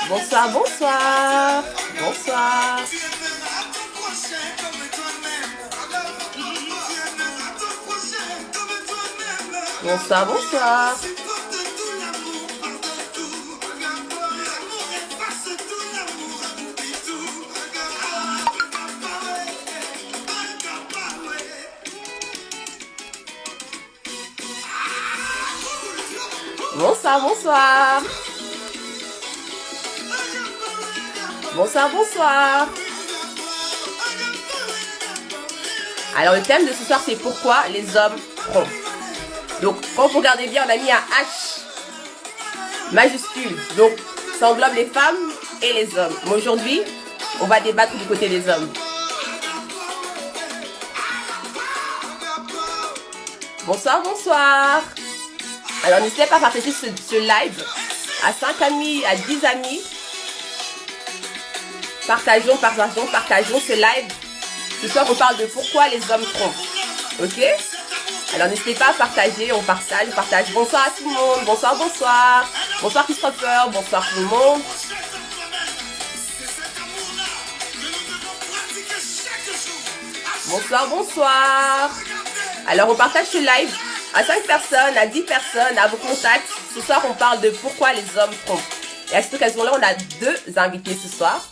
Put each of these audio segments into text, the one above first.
Bonsoir, bonsoir. Bonsoir. Bonsoir, bonsoir. Bonsoir, bonsoir. Bonsoir, bonsoir. Alors, le thème de ce soir, c'est pourquoi les hommes trompent. Donc, quand vous regardez bien, on a mis un H majuscule. Donc, ça englobe les femmes et les hommes. Mais aujourd'hui, on va débattre du côté des hommes. Bonsoir, bonsoir. Alors, n'hésitez pas à partager ce live à 5 amis, à 10 amis. Partageons, partageons, partageons ce live. Ce soir, on parle de pourquoi les hommes trompent. Ok? Alors, n'hésitez pas à partager, on partage, on partage. Bonsoir à tout le monde. Bonsoir, bonsoir. Bonsoir Christopher, bonsoir tout le monde. Bonsoir, bonsoir. Alors, on partage ce live à 5 personnes, à 10 personnes, à vos contacts. Ce soir, on parle de pourquoi les hommes trompent. Et à cette occasion-là, on a 2 invités ce soir,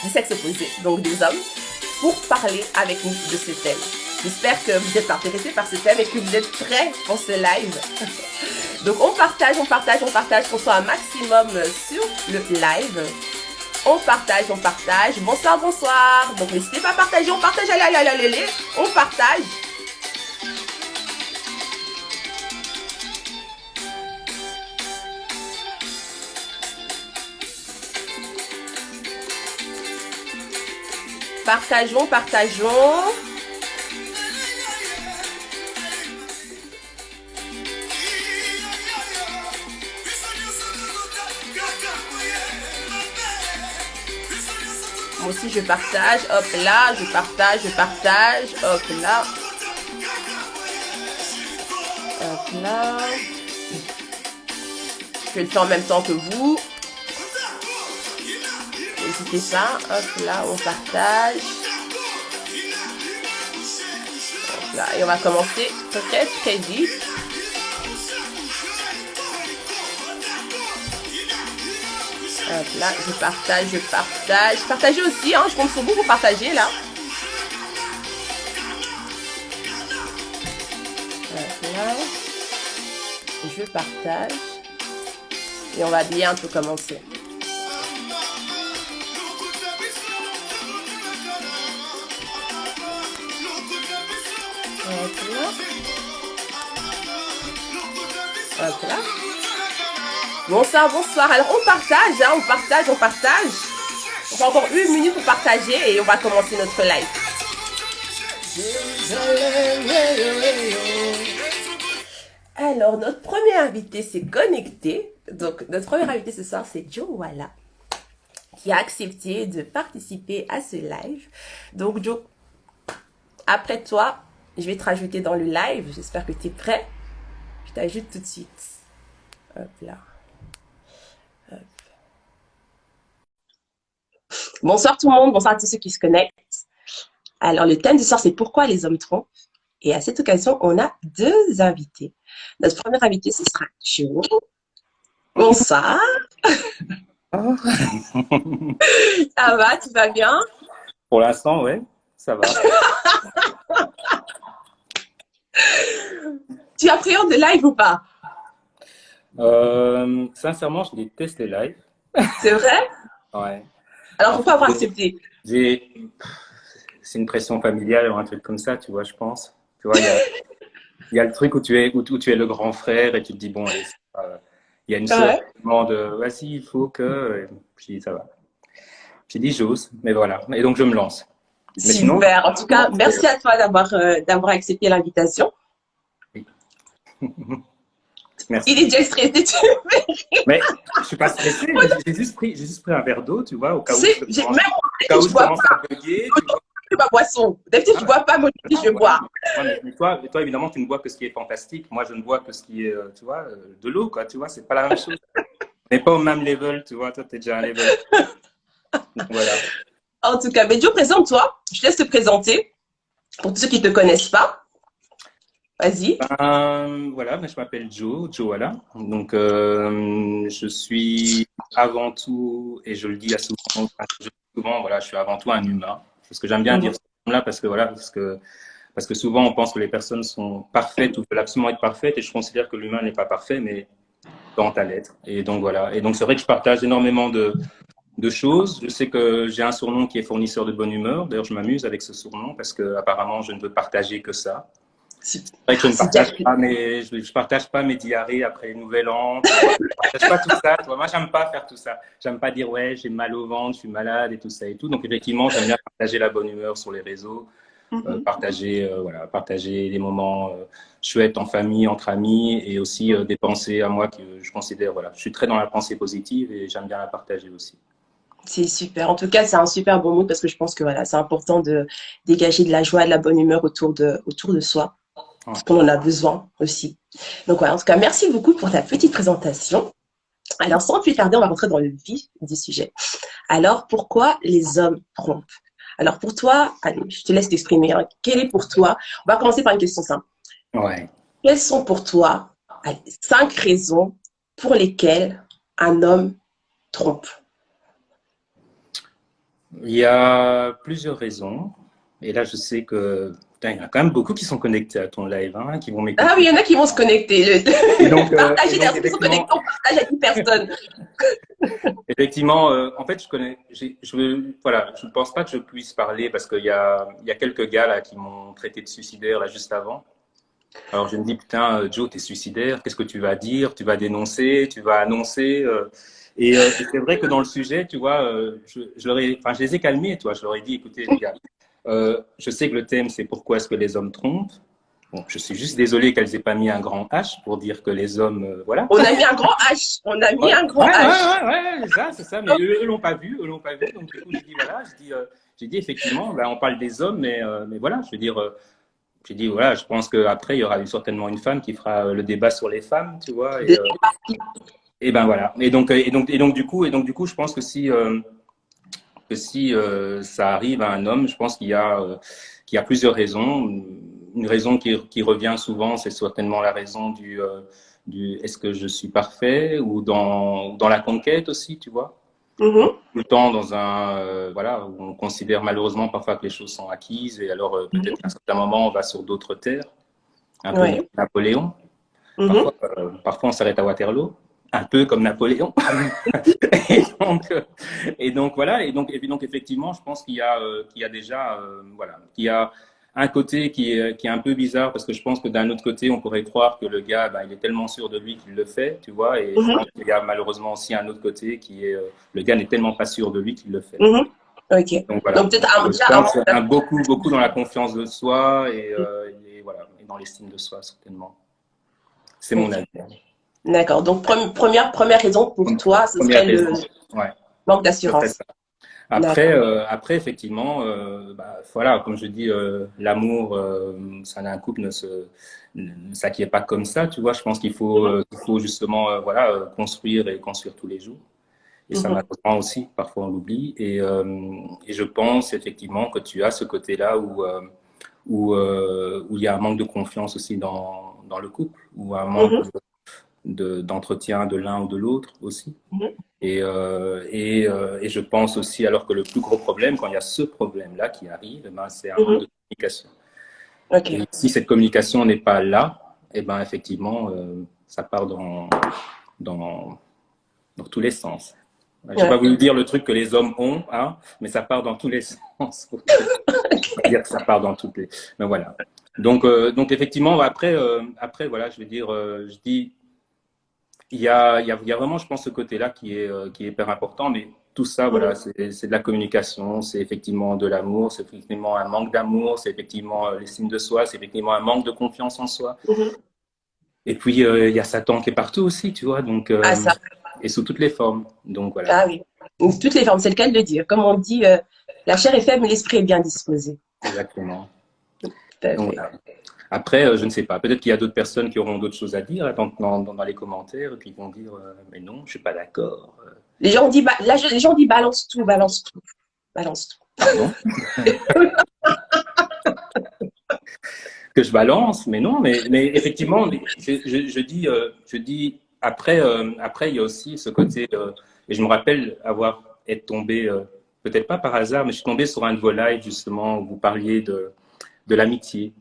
du sexe opposé, donc des hommes, pour parler avec nous de ce thème. J'espère que vous êtes intéressés par ce thème et que vous êtes prêts pour ce live. Donc, on partage, on partage, on partage, qu'on soit un maximum sur le live. On partage, on partage. Bonsoir, bonsoir. Donc, n'hésitez pas à partager, on partage, allez, allez, allez, allez, on partage. Partageons, partageons. Moi aussi je partage, hop là, je partage, hop là. Hop là. Je vais le faire en même temps que vous. N'hésitez pas, hop là, on partage. Hop là, et on va commencer peut-être très vite. Hop là, je partage, je partage. Partagez aussi, hein, je compte sur vous pour partager là. Hop là. Je partage. Et on va bientôt commencer. Hop là. Hop là. Bonsoir, bonsoir. Alors, on partage, hein, on partage, on partage. On a encore 1 minute pour partager et on va commencer notre live. Alors, notre premier invité s'est connecté. Donc, notre premier invité ce soir, c'est Joe Walla, qui a accepté de participer à ce live. Donc, Joe, après toi, je vais te rajouter dans le live. J'espère que tu es prêt. Je t'ajoute tout de suite. Hop là. Hop. Bonsoir tout le monde, bonsoir à tous ceux qui se connectent. Alors, le thème du soir, c'est pourquoi les hommes trompent. Et à cette occasion, on a 2 invités. Notre premier invité, ce sera Joe. Bonsoir. Oh. Ça va, tu vas bien? Pour l'instant, ouais, ça va. Tu appréhendes le live ou pas? Sincèrement, je déteste les lives. C'est vrai? Ouais. Alors, pourquoi avoir accepté? C'est une pression familiale ou un truc comme ça, tu vois, je pense. Tu vois, il y a le truc où tu es le grand frère et tu te dis, bon, allez, il y a une sorte de, vas-y, il faut que... Et puis, ça va. J'ai dit, j'ose, mais voilà. Et donc, je me lance. Mais sinon, super. En tout cas, merci à toi d'avoir accepté l'invitation. Oui. Merci. Il est déjà stressé, tu veux. Mais je suis pas stressé, j'ai juste pris un verre d'eau, tu vois, au cas où je commence à bugger. Ma boisson. D'habitude, tu ne bois pas, moi, je bois. Mais toi, évidemment, tu ne bois que ce qui est fantastique. Moi, je ne bois que ce qui est, tu vois, de l'eau, quoi. Tu vois, c'est pas la même chose. n'est pas au même level, tu vois. Toi, tu es déjà à un level. Voilà. En tout cas, mais Joe, présente-toi. Je te laisse te présenter pour tous ceux qui ne te connaissent pas. Vas-y. Voilà, ben, je m'appelle Joe, Joe voilà. Donc, je suis avant tout, et je le dis à souvent, voilà, je suis avant tout un humain. Parce que j'aime bien dire ce terme-là, parce que voilà, parce que souvent on pense que les personnes sont parfaites ou veulent absolument être parfaites, et je considère que l'humain n'est pas parfait, mais dans ta lettre. Et donc voilà. Et donc c'est vrai que je partage énormément de choses. Je sais que j'ai un surnom qui est fournisseur de bonne humeur. D'ailleurs, je m'amuse avec ce surnom parce que apparemment je ne veux partager que ça. C'est vrai que je ne partage pas mes diarrhées après les Nouvel An. Je partage pas tout ça. Tu vois. Moi, j'aime pas faire tout ça. J'aime pas dire ouais, j'ai mal au ventre, je suis malade et tout ça et tout. Donc effectivement, j'aime bien partager la bonne humeur sur les réseaux, partager des moments chouettes en famille, entre amis, et aussi des pensées à moi que je considère je suis très dans la pensée positive et j'aime bien la partager aussi. C'est super. En tout cas, c'est un super bon mood parce que je pense que voilà, c'est important de dégager de la joie, de la bonne humeur autour de soi. Parce qu'on en a besoin aussi. Donc voilà, en tout cas, merci beaucoup pour ta petite présentation. Alors, sans plus tarder, on va rentrer dans le vif du sujet. Alors, pourquoi les hommes trompent? Alors, pour toi, allez, je te laisse t'exprimer. Hein. Quel est pour toi? On va commencer par une question simple. Ouais. Quelles sont pour toi 5 raisons pour lesquelles un homme trompe? Il y a plusieurs raisons. Et là, je sais que il y en a quand même beaucoup qui sont connectés à ton live, hein, qui vont m'écouter. Ah oui, il y en a qui vont se connecter. Et donc, partager des sont connectés, on partage à 10 personnes. Effectivement, en fait, je ne pense pas que je puisse parler parce qu'il y a quelques gars là qui m'ont traité de suicidaire là juste avant. Alors je me dis putain, Joe, t'es suicidaire, qu'est-ce que tu vas dire? Tu vas dénoncer, tu vas annoncer. Et c'est vrai que dans le sujet, tu vois, je les ai calmés, tu vois, je leur ai dit, écoutez les gars, je sais que le thème c'est pourquoi est-ce que les hommes trompent. Bon, je suis juste désolé qu'elles aient pas mis un grand H pour dire que les hommes, voilà. On a mis un grand H. On a mis un grand H. Ouais, c'est ça. Mais eux l'ont pas vu, Donc du coup, j'ai dit effectivement, ben, on parle des hommes, mais voilà, je veux dire. J'ai dit voilà, je pense qu'après il y aura certainement une femme qui fera le débat sur les femmes, tu vois. Et ben voilà. Et donc du coup, je pense que si ça arrive à un homme, je pense qu'il y a plusieurs raisons. Une raison qui revient souvent, c'est certainement la raison du est-ce que je suis parfait, ou dans la conquête aussi, tu vois. Tout le temps dans où on considère malheureusement parfois que les choses sont acquises, et alors peut-être qu'à un certain moment on va sur d'autres terres, un peu comme Napoléon. Parfois on s'arrête à Waterloo, un peu comme Napoléon. et donc voilà, et donc effectivement je pense qu'il y a déjà qu'il y a un côté qui est un peu bizarre, parce que je pense que d'un autre côté, on pourrait croire que le gars, il est tellement sûr de lui qu'il le fait, tu vois, et je pense qu'il y a malheureusement aussi un autre côté qui est, le gars n'est tellement pas sûr de lui qu'il le fait. Ok. Donc voilà. Donc peut-être beaucoup dans la confiance de soi et dans l'estime de soi, certainement. C'est mon avis. D'accord. Donc première raison pour toi, ce serait le manque d'assurance. Après, effectivement, comme je dis, l'amour, ça d'un couple ne s'acquiert pas comme ça, tu vois. Je pense qu'il faut justement, construire tous les jours. Et ça malheureusement aussi, parfois on l'oublie. Et je pense effectivement que tu as ce côté-là où il y a un manque de confiance aussi dans le couple, ou un manque d'entretien de l'un ou de l'autre aussi. Et je pense aussi, alors que le plus gros problème, quand il y a ce problème-là qui arrive, c'est un manque de communication. Et si cette communication n'est pas là, effectivement, ça part dans tous les sens. Je n'ai pas voulu dire le truc que les hommes ont, hein, mais ça part dans tous les sens. Dire que ça part dans toutes les. Mais voilà. Donc effectivement, après, voilà, je veux dire, je dis. Il y a vraiment, je pense, ce côté-là qui est hyper important, mais tout ça, voilà, c'est de la communication, c'est effectivement de l'amour, c'est effectivement un manque d'amour, c'est effectivement l'estime de soi, c'est effectivement un manque de confiance en soi. Et puis, il y a Satan qui est partout aussi, tu vois, donc, et sous toutes les formes. Donc, voilà. Ah oui, toutes les formes, c'est le cas de le dire. Comme on dit, la chair est faible, mais l'esprit est bien disposé. Exactement. Donc, voilà. Après, je ne sais pas. Peut-être qu'il y a d'autres personnes qui auront d'autres choses à dire dans les commentaires et qui vont dire mais non, je suis pas d'accord. Les gens disent, là, les gens disent balance tout, balance tout, balance tout. Pardon. Que je balance, mais non, mais effectivement, je dis après, après, il y a aussi ce côté, et je me rappelle être tombé, peut-être pas par hasard, mais je suis tombé sur un de vos lives justement où vous parliez de l'amitié.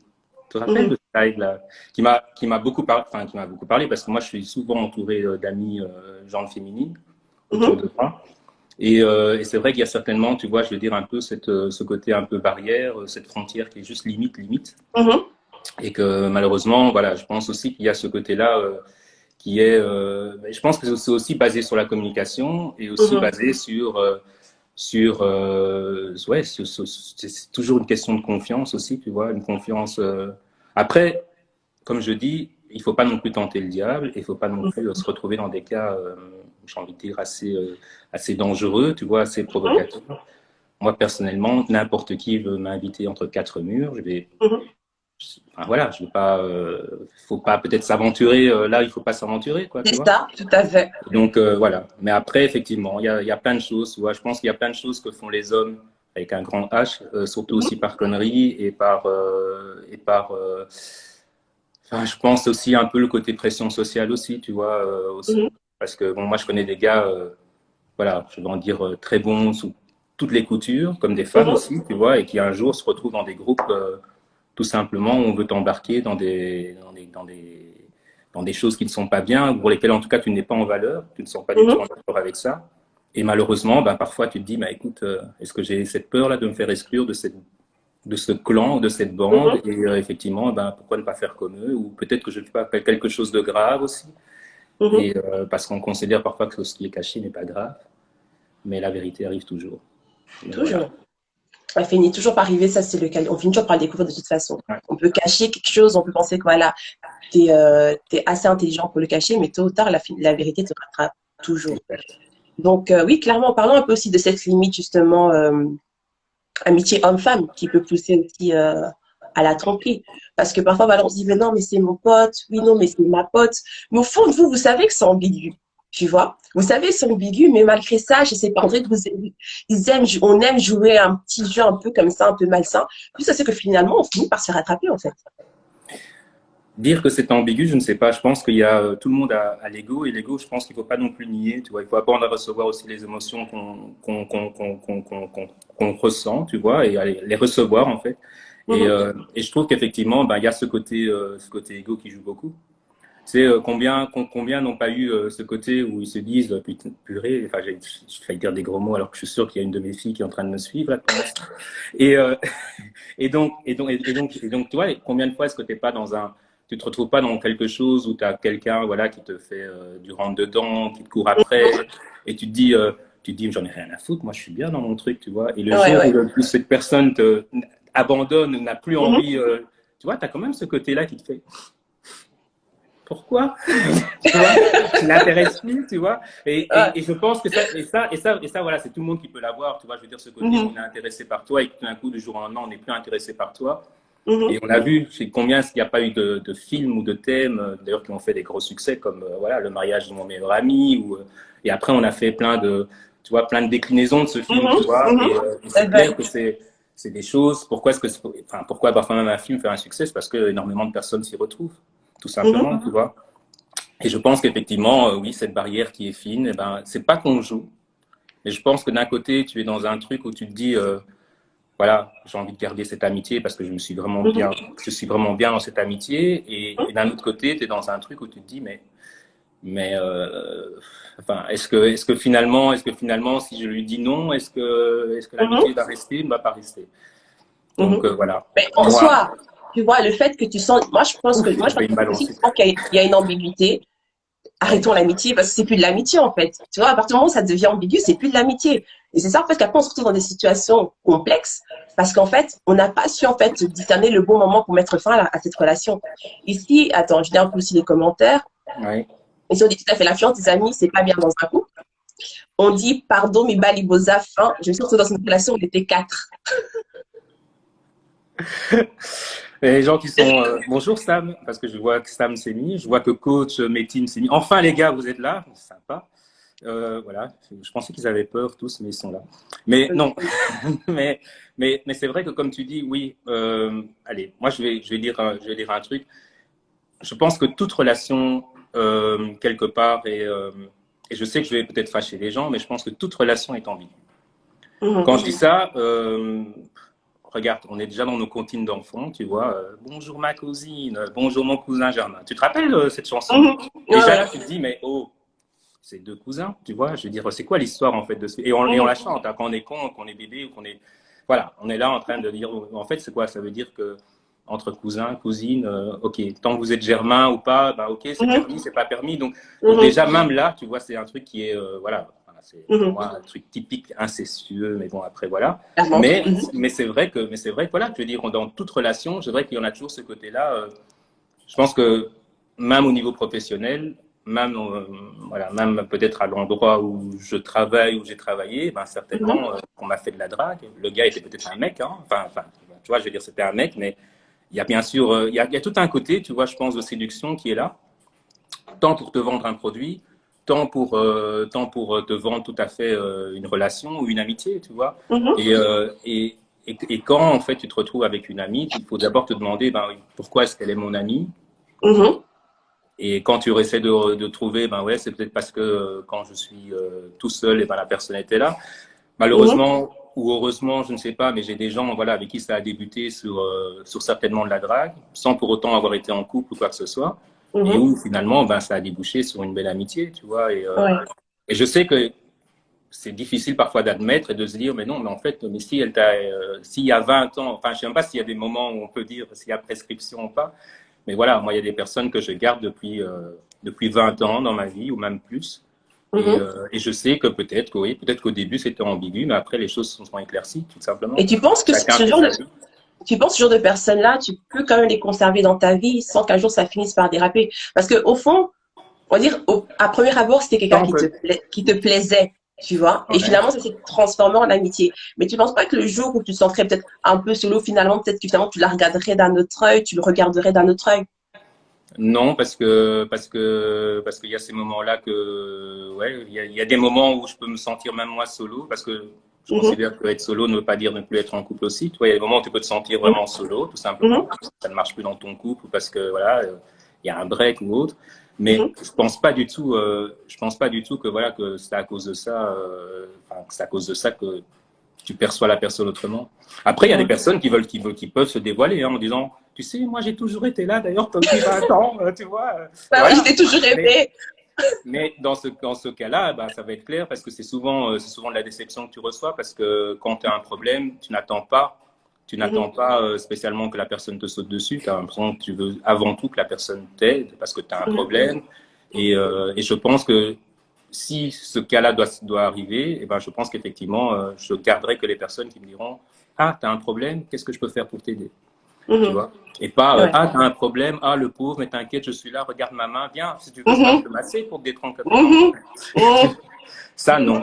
Tu te rappelles de ce live-là qui m'a beaucoup parlé, enfin qui m'a beaucoup parlé parce que moi je suis souvent entouré d'amis genre féminines autour de moi. Et c'est vrai qu'il y a certainement, tu vois, je veux dire un peu ce côté un peu barrière, cette frontière qui est juste limite. Et que malheureusement, voilà, je pense aussi qu'il y a ce côté-là qui est, je pense que c'est aussi basé sur la communication et aussi basé ouais, c'est toujours une question de confiance aussi, tu vois, une confiance. Après, comme je dis, il faut pas non plus tenter le diable, il faut pas non plus se retrouver dans des cas, j'ai envie de dire assez dangereux, tu vois, assez provocateurs. Moi personnellement, n'importe qui veut m'inviter entre quatre murs, je vais enfin, voilà, je veux pas, faut pas peut-être s'aventurer là, il faut pas s'aventurer, quoi, tu C'est vois. ça, tout à fait. Donc voilà. Mais après, effectivement, il y a plein de choses. Tu vois, je pense qu'il y a plein de choses que font les hommes avec un grand H, surtout aussi par conneries enfin, je pense aussi un peu le côté pression sociale aussi, tu vois, aussi. Parce que bon, moi, je connais des gars, voilà, je vais en dire très bons sous toutes les coutures, comme des femmes aussi, tu vois, et qui un jour se retrouvent dans des groupes tout simplement, on veut t'embarquer dans des choses qui ne sont pas bien, pour lesquelles en tout cas tu n'es pas en valeur, tu ne sens pas du tout en accord avec ça. Et malheureusement, ben, parfois tu te dis, bah, écoute, est-ce que j'ai cette peur-là de me faire exclure de ce clan, de cette bande? Et effectivement, ben, pourquoi ne pas faire comme eux? Ou peut-être que je ne fais pas quelque chose de grave aussi. Et parce qu'on considère parfois que ce qui est caché n'est pas grave, mais la vérité arrive toujours. Donc, Toujours. voilà. Elle finit toujours par arriver, ça c'est le cas. On finit toujours par le découvrir de toute façon. Ouais. On peut cacher quelque chose, on peut penser que voilà, t'es es assez intelligent pour le cacher, mais tôt ou tard, la vérité te rattrape toujours. Exact. Donc oui, clairement, parlons un peu aussi de cette limite justement amitié homme-femme qui peut pousser aussi à la tromperie. Parce que parfois, voilà, on se dit, mais non, mais c'est mon pote, oui, non, mais c'est ma pote. Mais au fond de vous, vous savez que c'est ambigu. Tu vois, vous savez, c'est ambigu, mais malgré ça, je sais pas, André, on aime jouer un petit jeu un peu comme ça, un peu malsain. Puis ça, c'est que finalement, on finit par se rattraper, en fait. Dire que c'est ambigu, je ne sais pas. Je pense qu'il y a tout le monde a l'ego et l'ego, je pense qu'il ne faut pas non plus nier. Tu vois, il faut apprendre à recevoir aussi les émotions qu'on ressent, tu vois, et à les recevoir en fait. Et je trouve qu'effectivement, ben, il y a ce côté ego qui joue beaucoup. Tu sais, combien n'ont pas eu ce côté où ils se disent putain, purée, enfin j'ai failli dire des gros mots alors que je suis sûr qu'il y a une de mes filles qui est en train de me suivre là. Et, et donc, tu vois, combien de fois est-ce que t'es pas tu te retrouves pas dans quelque chose où tu as quelqu'un, voilà, qui te fait du rentre dedans, qui te court après, et tu te dis, j'en ai rien à foutre, moi je suis bien dans mon truc, tu vois. Et le jour où cette personne te abandonne, n'a plus envie, tu vois, tu as quand même ce côté-là qui te fait, pourquoi? Tu vois, tu n'intéresses plus, tu vois. Et je pense que ça, voilà, c'est tout le monde qui peut l'avoir, tu vois. Je veux dire, ce côté où on est intéressé par toi et que tout d'un coup, du jour au lendemain, on n'est plus intéressé par toi. Et on a vu, c'est combien il n'y a pas eu de films ou de thèmes, d'ailleurs, qui ont fait des gros succès, comme voilà, le mariage de mon meilleur ami. Et après, on a fait plein de déclinaisons de ce film, tu vois. Et c'est clair que c'est des choses. Pourquoi parfois même un film fait un succès? C'est parce que énormément de personnes s'y retrouvent, tout simplement, tu vois. Et je pense qu'effectivement, oui, cette barrière qui est fine, eh ben, c'est pas qu'on joue. Mais je pense que d'un côté, tu es dans un truc où tu te dis, voilà, j'ai envie de garder cette amitié parce que je suis vraiment bien dans cette amitié. Et d'un autre côté, tu es dans un truc où tu te dis, mais enfin, est-ce que finalement, si je lui dis non, est-ce que l'amitié va rester, ne va pas rester? Donc voilà. Mais en soi, tu vois, le fait que tu sens, moi je pense que aussi qu'il y a une ambiguïté. Arrêtons l'amitié parce que c'est plus de l'amitié en fait. Tu vois, à partir du moment où ça devient ambigu, c'est plus de l'amitié. Et c'est ça en fait qu'après on se retrouve dans des situations complexes parce qu'en fait, on n'a pas su en fait discerner le bon moment pour mettre fin à cette relation. Ici, attends, je lis un peu aussi les commentaires. Oui. Ils ont dit tout à fait l'influence des amis, c'est pas bien dans un couple. On dit pardon, mais balibosa, fin. Je me suis retrouvée dans une relation où on était 4. Et les gens qui sont bonjour Sam, parce que je vois que Sam s'est mis, je vois que coach Métine s'est mis. Enfin les gars, vous êtes là, c'est sympa. Voilà, je pensais qu'ils avaient peur tous, mais ils sont là. Mais non, mais c'est vrai que comme tu dis, oui. Allez, moi je vais dire un truc. Je pense que toute relation quelque part et je sais que je vais peut-être fâcher les gens, mais je pense que toute relation est ambiguë. Quand je dis ça, regarde, on est déjà dans nos comptines d'enfants, tu vois. Bonjour ma cousine, bonjour mon cousin Germain. Tu te rappelles cette chanson? Déjà là, tu te dis, mais oh, c'est deux cousins, tu vois. Je veux dire, c'est quoi l'histoire en fait de ce... Et on la chante hein, quand on est con, qu'on est bébé ou qu'on est... Voilà, on est là en train de dire, en fait, c'est quoi? Ça veut dire que entre cousins, cousines, ok, tant que vous êtes germain ou pas, bah ok, c'est permis, c'est pas permis. Donc déjà, même là, tu vois, c'est un truc qui est, voilà, c'est pour moi un truc typique incestueux, mais bon, après, voilà. Mais c'est vrai que, voilà, je veux dire, dans toute relation, c'est vrai qu'il y en a toujours ce côté-là. Je pense que même au niveau professionnel, même, voilà, même peut-être à l'endroit où je travaille, où j'ai travaillé, ben certainement, on m'a fait de la drague. Le gars était peut-être un mec, hein. Enfin, tu vois, je veux dire, c'était un mec, mais il y a bien sûr, il y a tout un côté, tu vois, je pense, de séduction qui est là, tant pour te vendre un produit, tant pour te vendre tout à fait une relation ou une amitié, tu vois. Et quand, en fait, tu te retrouves avec une amie, il faut d'abord te demander, ben, pourquoi est-ce qu'elle est mon amie? Et quand tu essaies de trouver, ben ouais, c'est peut-être parce que quand je suis tout seul, et ben la personne était là. Malheureusement ou heureusement, je ne sais pas, mais j'ai des gens voilà, avec qui ça a débuté sur certainement de la drague, sans pour autant avoir été en couple ou quoi que ce soit, et où finalement, ben, ça a débouché sur une belle amitié, tu vois. Et je sais que c'est difficile parfois d'admettre et de se dire, mais non, mais en fait, mais si elle t'a, s'il y a 20 ans, enfin, je ne sais même pas s'il y a des moments où on peut dire s'il y a prescription ou pas, mais voilà, moi, il y a des personnes que je garde depuis 20 ans dans ma vie, ou même plus. Et je sais que peut-être oui, peut-être qu'au début c'était ambigu, mais après les choses se sont éclaircies, tout simplement. Et tu penses que tu penses ce genre de personnes-là, tu peux quand même les conserver dans ta vie sans qu'un jour ça finisse par déraper? Parce que au fond, on va dire, à premier abord, c'était quelqu'un qui te plaisait, tu vois, et finalement ça s'est transformé en amitié. Mais tu penses pas que le jour où tu te sentirais peut-être un peu solo, finalement, peut-être que finalement tu la regarderais d'un autre œil, tu le regarderais d'un autre œil? Non, parce qu'il y a ces moments-là que ouais, il y a des moments où je peux me sentir même moi solo, parce que je considère que être solo ne veut pas dire ne plus être en couple aussi. Tu vois, il y a des moments où tu peux te sentir vraiment solo, tout simplement. Ça ne marche plus dans ton couple parce que voilà, il y a un break ou autre. Mais je pense pas du tout que voilà que c'est à cause de ça, que c'est à cause de ça que tu perçois la personne autrement. Après, il y a des personnes qui peuvent se dévoiler hein, en disant, tu sais, moi j'ai toujours été là, d'ailleurs, depuis 20 ans, tu vois. Voilà. Je t'ai toujours aimé. Mais dans ce cas-là, bah, ça va être clair parce que c'est souvent de la déception que tu reçois parce que quand tu as un problème, tu n'attends pas spécialement que la personne te saute dessus. Tu as l'impression que tu veux avant tout que la personne t'aide parce que tu as un problème. Et je pense que si ce cas-là doit arriver, eh ben, je pense qu'effectivement, je garderai que les personnes qui me diront « Ah, tu as un problème, qu'est-ce que je peux faire pour t'aider ?» Tu vois. Et pas « Ah, tu as un problème, ah, le pauvre, mais t'inquiète, je suis là, regarde ma main, viens, si tu veux, je peux te masser pour te détendre comme ça. » Ça, non.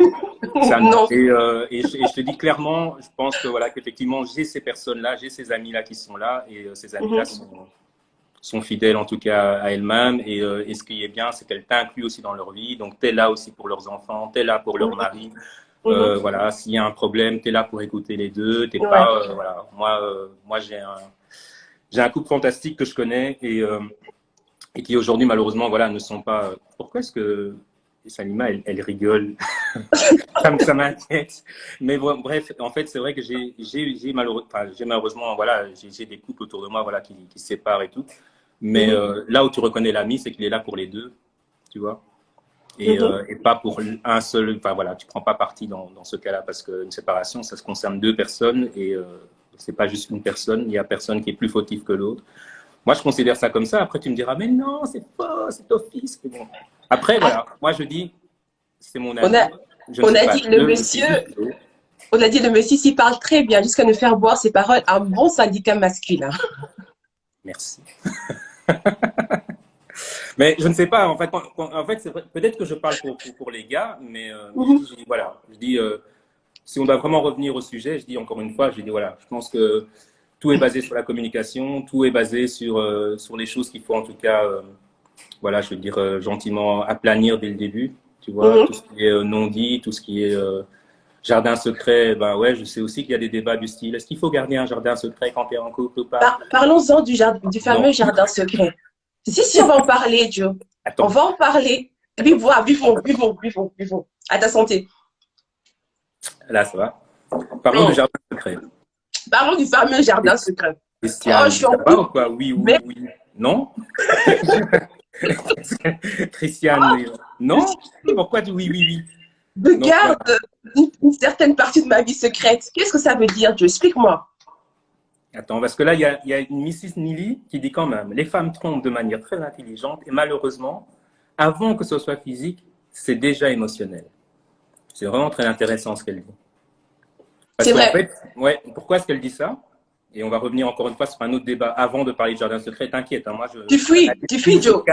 Ça, non. Et je te dis clairement, je pense que voilà, qu'effectivement, j'ai ces personnes-là, j'ai ces amis-là qui sont là, et ces amis-là sont fidèles en tout cas à elles-mêmes. Et ce qui est bien, c'est qu'elles t'incluent aussi dans leur vie. Donc, tu es là aussi pour leurs enfants, tu es là pour leur mari. Voilà, s'il y a un problème, tu es là pour écouter les deux. T'es pas, voilà. Moi j'ai un couple fantastique que je connais et qui aujourd'hui, malheureusement, voilà, ne sont pas. Pourquoi est-ce que Salima, elle rigole? Ça m'inquiète. Mais bon, bref, en fait, c'est vrai que j'ai malheureusement, voilà, j'ai des couples autour de moi, voilà, qui se séparent et tout. Mais là où tu reconnais l'ami, c'est qu'il est là pour les deux, tu vois. Et pas pour un seul. Enfin voilà, tu prends pas parti dans ce cas-là parce qu'une séparation, ça se concerne deux personnes et c'est pas juste une personne. Il y a personne qui est plus fautif que l'autre. Moi, je considère ça comme ça. Après, tu me diras, mais non, c'est faux, c'est ton fils. Bon. Après, voilà, moi je dis, c'est mon avis. On a dit le monsieur s'il parle très bien jusqu'à nous faire boire ses paroles, un bon syndicat masculin. Merci. Mais je ne sais pas, en fait c'est peut-être que je parle pour les gars, mais voilà, je dis, si on doit vraiment revenir au sujet, je dis encore une fois, je dis voilà, je pense que tout est basé sur la communication, tout est basé sur les choses qu'il faut en tout cas, voilà, je veux dire gentiment aplanir dès le début. Tu vois, tout ce qui est non dit, tout ce qui est jardin secret, ben ouais, je sais aussi qu'il y a des débats du style, est-ce qu'il faut garder un jardin secret quand tu es en couple ou pas? Parlons-en du fameux jardin secret. Si, on va en parler, Joe. Attends. On va en parler. Buvons. À ta santé. Là, ça va. Parlons du jardin secret. Parlons du fameux jardin secret. Christiane, je suis en couple. Ou quoi? Oui. Non? Christiane, non? Pourquoi tu oui? Je garde une certaine partie de ma vie secrète. Qu'est-ce que ça veut dire, Joe? Explique-moi. Attends, parce que là, il y a une Mrs. Neely qui dit quand même, les femmes trompent de manière très intelligente et malheureusement, avant que ce soit physique, c'est déjà émotionnel. C'est vraiment très intéressant ce qu'elle dit. C'est vrai. En fait, ouais, pourquoi est-ce qu'elle dit ça? Et on va revenir encore une fois sur un autre débat avant de parler de jardin secret. T'inquiète, hein, moi tu fuis, Joe.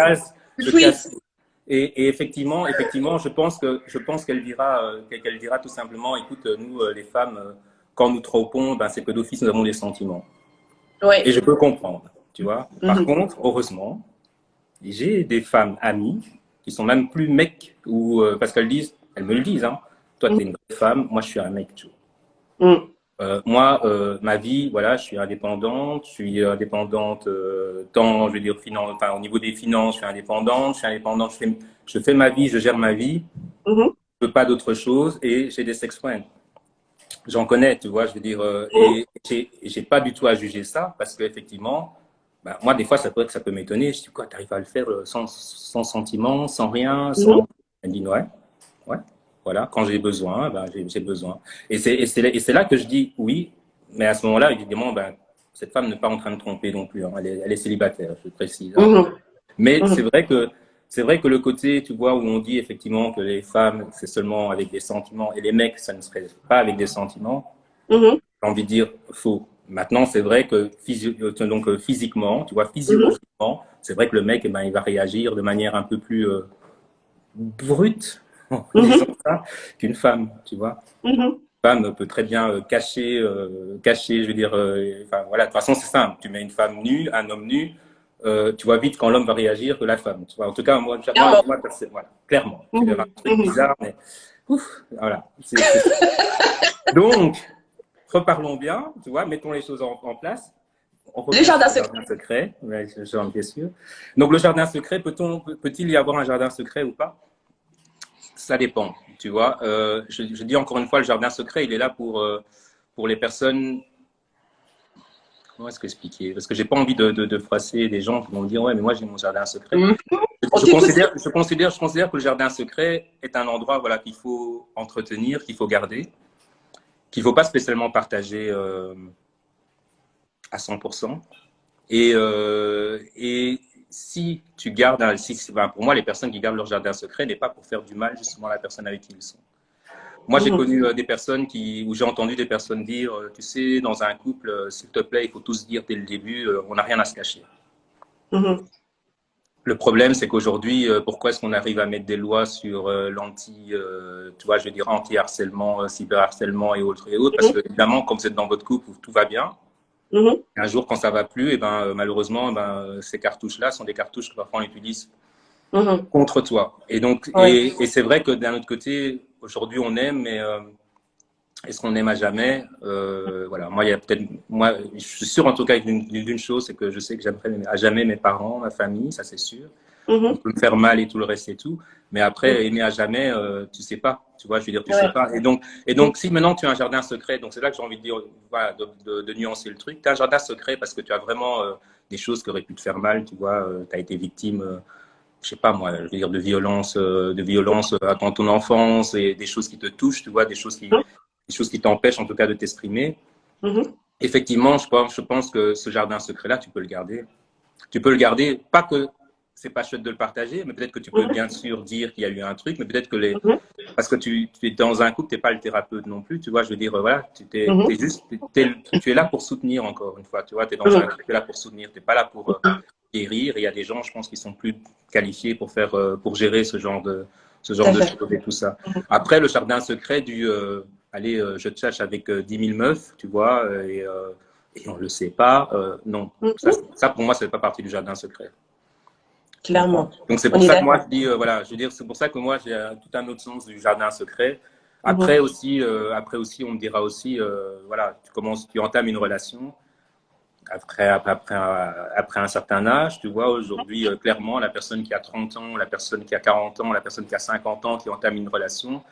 Je casse. Et effectivement, je pense qu'elle dira tout simplement, écoute, nous les femmes, quand nous trompons, ben, c'est que d'office nous avons des sentiments. Ouais. Et je peux comprendre, tu vois. Par contre, heureusement, j'ai des femmes amies qui sont même plus mecs ou parce qu'elles me le disent, hein. Toi, tu es une vraie femme, moi, je suis un mec, tu vois. Moi, ma vie, voilà, je suis indépendante tant, je veux dire, au niveau des finances, je suis indépendante, je fais ma vie, je gère ma vie, je veux pas d'autre chose et j'ai des sex friends. J'en connais, tu vois, je veux dire, et j'ai pas du tout à juger ça parce qu'effectivement, bah, moi, des fois, ça peut m'étonner. Je dis, quoi, t'arrives à le faire sans sentiment, sans rien, sans. Elle dit, ouais. Voilà, quand j'ai besoin, ben, j'ai besoin. Et c'est là que je dis oui, mais à ce moment-là, évidemment, ben, cette femme n'est pas en train de tromper non plus. Hein. Elle est célibataire, je précise. Hein. Mais c'est vrai que le côté, tu vois, où on dit effectivement que les femmes, c'est seulement avec des sentiments, et les mecs, ça ne serait pas avec des sentiments, j'ai envie de dire faux. Maintenant, c'est vrai que physiquement, tu vois, physiologiquement, c'est vrai que le mec, eh ben, il va réagir de manière un peu plus brute. Disons ça, qu'une femme, tu vois. Une femme peut très bien cacher, je veux dire, enfin voilà, de toute façon c'est simple, tu mets une femme nue, un homme nu, tu vois vite quand l'homme va réagir que la femme, tu vois. En tout cas, moi voilà, clairement, tu verras un truc bizarre, mais ouf, voilà. Donc, reparlons bien, tu vois, mettons les choses en place. Le jardin secret, ouais, j'en suis sûr. Donc le jardin secret, peut-il y avoir un jardin secret ou pas? Ça dépend, tu vois. Je dis encore une fois, le jardin secret, il est là pour les personnes. Comment est-ce que expliquer? Parce que j'ai pas envie de froisser des gens qui vont me dire ouais, mais moi j'ai mon jardin secret. Je considère que le jardin secret est un endroit, voilà, qu'il faut entretenir, qu'il faut garder, qu'il faut pas spécialement partager à 100%. Et si tu gardes, pour moi, les personnes qui gardent leur jardin secret n'est pas pour faire du mal justement à la personne avec qui ils sont. Moi, j'ai connu des personnes où j'ai entendu des personnes dire, tu sais, dans un couple, s'il te plaît, il faut tout se dire dès le début, on n'a rien à se cacher. Le problème, c'est qu'aujourd'hui, pourquoi est-ce qu'on arrive à mettre des lois sur tu vois, je veux dire, anti-harcèlement, cyberharcèlement et autres, parce que évidemment, comme vous êtes dans votre couple où tout va bien, un jour, quand ça va plus, et ben, malheureusement, ces cartouches-là sont des cartouches que parfois on utilise contre toi. Et donc, et c'est vrai que d'un autre côté, aujourd'hui, on aime, mais est-ce qu'on aime à jamais? Voilà. Moi, je suis sûr en tout cas d'une chose, c'est que je sais que j'aimerais à jamais mes parents, ma famille, ça c'est sûr. On peut me faire mal et tout le reste et tout, mais après aimer à jamais, tu sais pas, tu vois, je veux dire, tu sais pas. Et donc si maintenant tu as un jardin secret, donc c'est là que j'ai envie de dire, voilà, de nuancer le truc. Tu as un jardin secret parce que tu as vraiment des choses qui auraient pu te faire mal, tu vois, tu as été victime, je sais pas moi, je veux dire de violence à ton enfance et des choses qui te touchent, tu vois, des choses qui t'empêchent en tout cas de t'exprimer. Effectivement, je pense que ce jardin secret-là, tu peux le garder. Tu peux le garder, pas que c'est pas chouette de le partager, mais peut-être que tu peux bien sûr dire qu'il y a eu un truc, mais peut-être que parce que tu es dans un couple, tu n'es pas le thérapeute non plus, tu vois, je veux dire, voilà, tu es là pour soutenir encore une fois, tu vois, tu es dans un couple, tu es là pour soutenir, tu n'es pas là pour guérir, et il y a des gens, je pense, qui sont plus qualifiés pour gérer ce genre de choses et tout ça. Après, le jardin secret allez, je te cherche avec 10 000 meufs, tu vois, et et on ne le sait pas, non. Ça, pour moi, ça ne fait pas partie du jardin secret. Clairement. Donc, c'est pour ça que moi, je dis, voilà, je veux dire, c'est pour ça que moi, j'ai tout un autre sens du jardin secret. Après aussi, on me dira aussi, voilà, tu entames une relation. Après un certain âge, tu vois, aujourd'hui, clairement, la personne qui a 30 ans, la personne qui a 40 ans, la personne qui a 50 ans, qui entame une relation,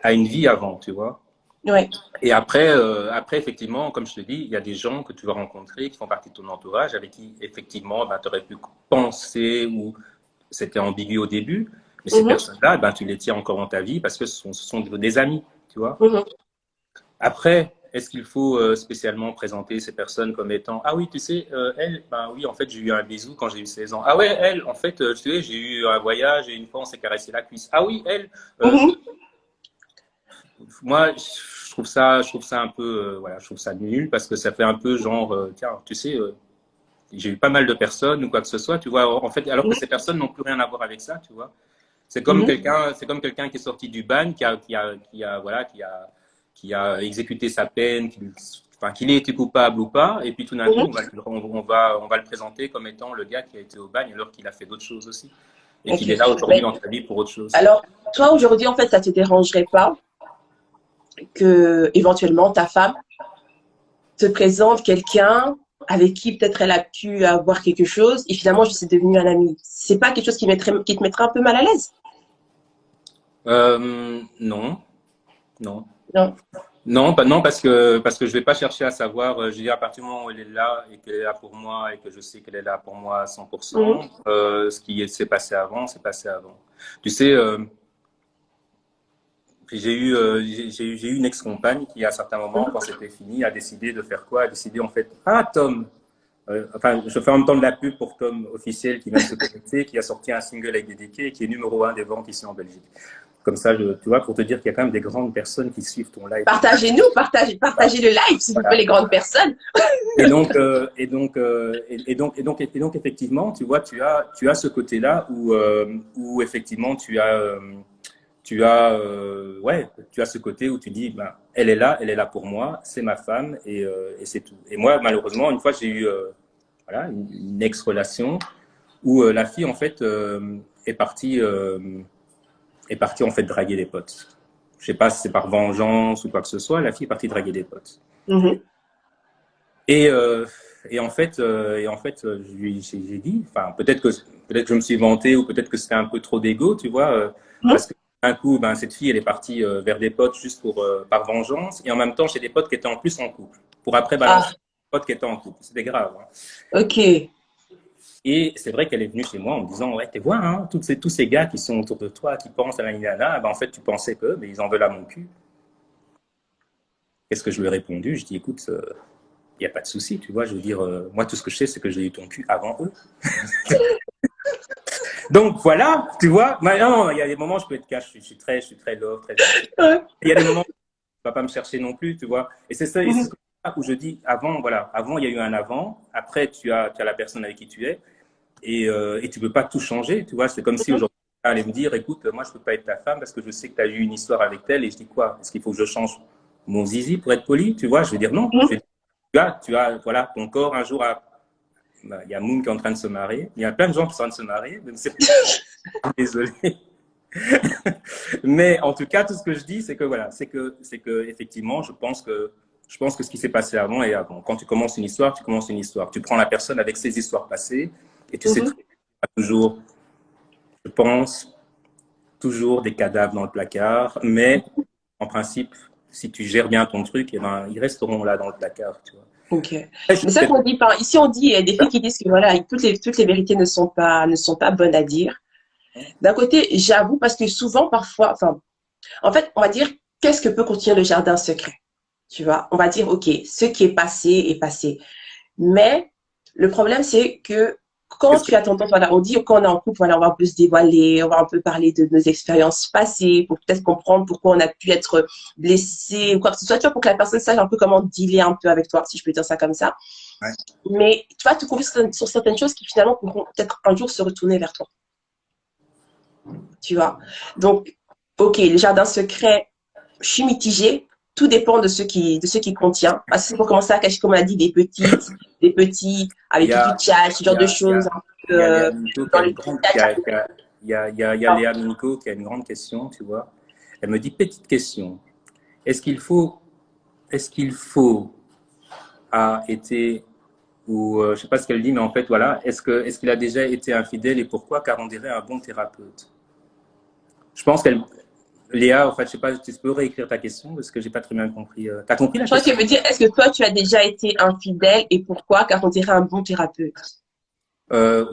a une vie avant, tu vois. Ouais. Et après, effectivement, comme je te dis, il y a des gens que tu vas rencontrer qui font partie de ton entourage, avec qui, effectivement, tu aurais pu penser ou c'était ambigu au début, mais ces personnes-là, tu les tiens encore dans ta vie parce que ce sont des amis, tu vois. Après, est-ce qu'il faut spécialement présenter ces personnes comme étant « Ah oui, tu sais, elle, oui, en fait, j'ai eu un bisou quand j'ai eu 16 ans. Ah ouais, elle, en fait, tu sais, j'ai eu un voyage et une fois, on s'est caressé la cuisse. Ah oui, elle… Moi, je trouve ça un peu… voilà, je trouve ça nul parce que ça fait un peu genre tiens, tu sais… j'ai eu pas mal de personnes ou quoi que ce soit, tu vois. En fait, alors que ces personnes n'ont plus rien à voir avec ça, tu vois. C'est comme quelqu'un qui est sorti du bagne, qui a exécuté sa peine, qu'il ait été coupable ou pas, et puis tout d'un coup, on va le présenter comme étant le gars qui a été au bagne alors qu'il a fait d'autres choses aussi. Et qu'il est là aujourd'hui dans sa vie pour autre chose. Alors, toi, aujourd'hui, en fait, ça ne te dérangerait pas que, éventuellement, ta femme te présente quelqu'un avec qui peut-être elle a pu avoir quelque chose et finalement, je suis devenue un ami. C'est pas quelque chose qui te mettrait un peu mal à l'aise? Non. Non. Non. Non, parce que je vais pas chercher à savoir, je veux dire, à partir du moment où elle est là et qu'elle est là pour moi et que je sais qu'elle est là pour moi à 100%, ce qui s'est passé avant, c'est passé avant. Tu sais, j'ai eu une ex-compagne qui, à un certain moment, quand c'était fini, a décidé de faire quoi? A décidé, en fait, ah, Tom, enfin, je fais en même temps de la pub pour Tom officiel qui vient de se connecter, qui a sorti un single avec Dédéqué et qui est numéro 1 des ventes ici en Belgique. Comme ça, tu vois, pour te dire qu'il y a quand même des grandes personnes qui suivent ton live. Partagez-nous, partagez le live, s'il vous plaît, les grandes personnes. Et donc, effectivement, tu vois, tu as ce côté-là où effectivement, tu as ce côté où tu dis, elle est là pour moi, c'est ma femme et c'est tout. Et moi, malheureusement, une fois, j'ai eu une ex-relation où la fille, en fait, est partie en fait draguer des potes. Je sais pas si c'est par vengeance ou quoi que ce soit, la fille est partie draguer des potes. Et en fait, j'ai dit, enfin, peut-être que je me suis vanté ou peut-être que c'était un peu trop d'ego, tu vois, parce que d'un coup, cette fille, elle est partie vers des potes juste par vengeance et en même temps chez des potes qui étaient en plus en couple. Pour après balancer des potes qui étaient en couple. C'était grave. Hein. Ok. Et c'est vrai qu'elle est venue chez moi en me disant, ouais, tu vois, hein, tous ces gars qui sont autour de toi, qui pensent à la nana, en fait, tu pensais que, mais ils en veulent à mon cul. Qu'est-ce que je lui ai répondu? Je dis, écoute, il n'y a pas de souci, tu vois, je veux dire, moi, tout ce que je sais, c'est que j'ai eu ton cul avant eux. Donc, voilà, tu vois, maintenant, il y a des moments, je peux être cash, je suis très love, très… Il y a des moments, tu ne vas pas me chercher non plus, tu vois. Et c'est ça, où je dis, avant, il y a eu un avant, après, tu as la personne avec qui tu es, et tu ne peux pas tout changer, tu vois. C'est comme si aujourd'hui, tu allais me dire, écoute, moi, je ne peux pas être ta femme parce que je sais que tu as eu une histoire avec elle, et je dis quoi? Est-ce qu'il faut que je change mon zizi pour être poli, tu vois? Je vais dire non. Tu as voilà, ton corps un jour a… il y a Moon qui est en train de se marier. Il y a plein de gens qui sont en train de se marier. Désolé. Mais en tout cas, tout ce que je dis, c'est que voilà, c'est que effectivement, je pense que ce qui s'est passé avant est avant. Quand tu commences une histoire, tu commences une histoire. Tu prends la personne avec ses histoires passées et tu sais toujours, je pense, toujours des cadavres dans le placard. Mais en principe, si tu gères bien ton truc, ils resteront là dans le placard, tu vois. Ok. Mais ça qu'on dit pas. Ici, on dit, il y a des filles qui disent que voilà, toutes les vérités ne sont pas bonnes à dire. D'un côté, j'avoue, parce que souvent, parfois, en fait, on va dire, qu'est-ce que peut contenir le jardin secret? Tu vois, on va dire, ok, ce qui est passé est passé. Mais le problème, c'est que quand tu as tendance, voilà, on dit quand on est en couple, voilà, on va un peu se dévoiler, on va un peu parler de nos expériences passées pour peut-être comprendre pourquoi on a pu être blessé ou quoi que ce soit, tu vois, pour que la personne sache un peu comment dealer un peu avec toi, si je peux dire ça comme ça. Ouais. Mais tu vas te confier sur certaines choses qui finalement pourront peut-être un jour se retourner vers toi. Tu vois. Donc, ok, le jardin secret, je suis mitigée tout dépend de ce qui contient. Parce que pour commencer à cacher, comme on a dit, des petits, Il avec y du a, chat, ce il y genre de a, il y choses, a, un peu, il y a Léa Minko qui dans a le une petit grande, chat. il y a Léa Minko qui a une grande question, tu vois. Elle me dit, petite question. Est-ce qu'il faut, est-ce qu'il faut a été, ou je sais pas ce qu'elle dit, mais en fait, voilà, est-ce qu'il a déjà été infidèle et pourquoi? Car on dirait un bon thérapeute. Je pense qu'elle, Léa, en fait, je sais pas, tu peux réécrire ta question parce que j'ai pas très bien compris. T'as compris la Je crois question? qu'elle veut dire, est-ce que toi, tu as déjà été infidèle et pourquoi? Car on dirait un bon thérapeute.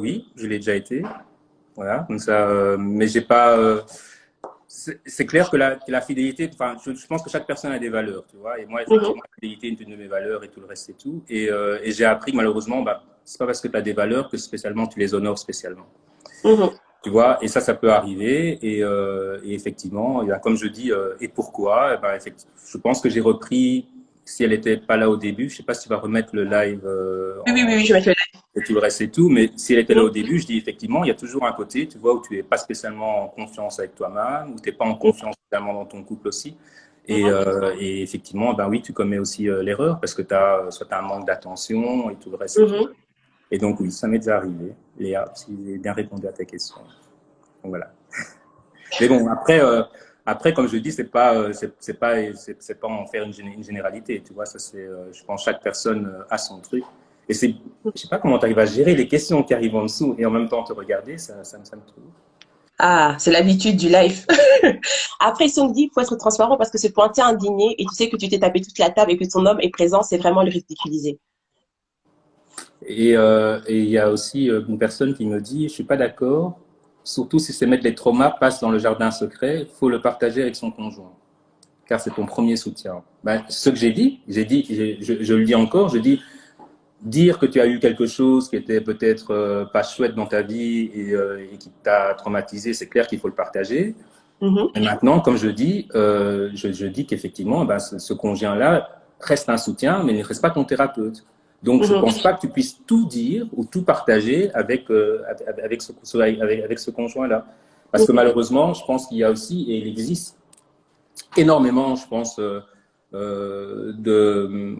Oui, je l'ai déjà été. Voilà, comme ça, mais j'ai pas. C'est clair que la fidélité, enfin, je pense que chaque personne a des valeurs, tu vois. Et moi, Mhm, effectivement, la fidélité est une de mes valeurs et tout le reste, c'est tout. Et j'ai appris que malheureusement, bah, c'est pas parce que tu as des valeurs que spécialement tu les honores spécialement. mhm, Tu vois, et ça peut arriver. Et effectivement, comme je dis, et pourquoi? Eh ben, je pense que j'ai repris, si elle n'était pas là au début, je sais pas si tu vas remettre le live oui, oui, oui, oui, je vais te le et tout le reste et tout, mais si elle était là au dire. début, je dis effectivement, il y a toujours un côté, tu vois, où tu n'es pas spécialement en confiance avec toi-même, où tu n'es pas en Mhm, confiance spécialement dans ton couple aussi. mhm, Et effectivement, ben oui, tu commets aussi l'erreur parce que tu as soit un manque d'attention et tout le reste et tout. mhm. Et donc oui, ça m'est déjà arrivé. Léa, si j'ai bien répondu à ta question. Donc voilà. Mais bon, après, comme je dis, c'est pas en faire une généralité, tu vois. Ça, je pense, chaque personne a son truc. Et je sais pas comment tu arrives à gérer les questions qui arrivent en dessous et en même temps te regarder, ça me trouve. Ah, c'est l'habitude du live. Après, ils sont dit, il faut être transparent parce que c'est pointer un dîner et tu sais que tu t'es tapé toute la table et que ton homme est présent, c'est vraiment le ridiculiser. Et il y a aussi une personne qui me dit, je suis pas d'accord, surtout si c'est mettre les traumas passent dans le jardin secret, il faut le partager avec son conjoint, car c'est ton premier soutien. Ben, ce que je le dis encore, je dis, dire que tu as eu quelque chose qui était peut-être pas chouette dans ta vie et qui t'a traumatisé, c'est clair qu'il faut le partager. Mhm, Et maintenant, comme je dis, je dis qu'effectivement, ben, ce conjoint-là reste un soutien, mais ne reste pas ton thérapeute. Donc, je ne mhm, pense pas que tu puisses tout dire ou tout partager avec ce conjoint-là. Parce que mhm, malheureusement, je pense qu'il y a aussi, et il existe énormément, je pense,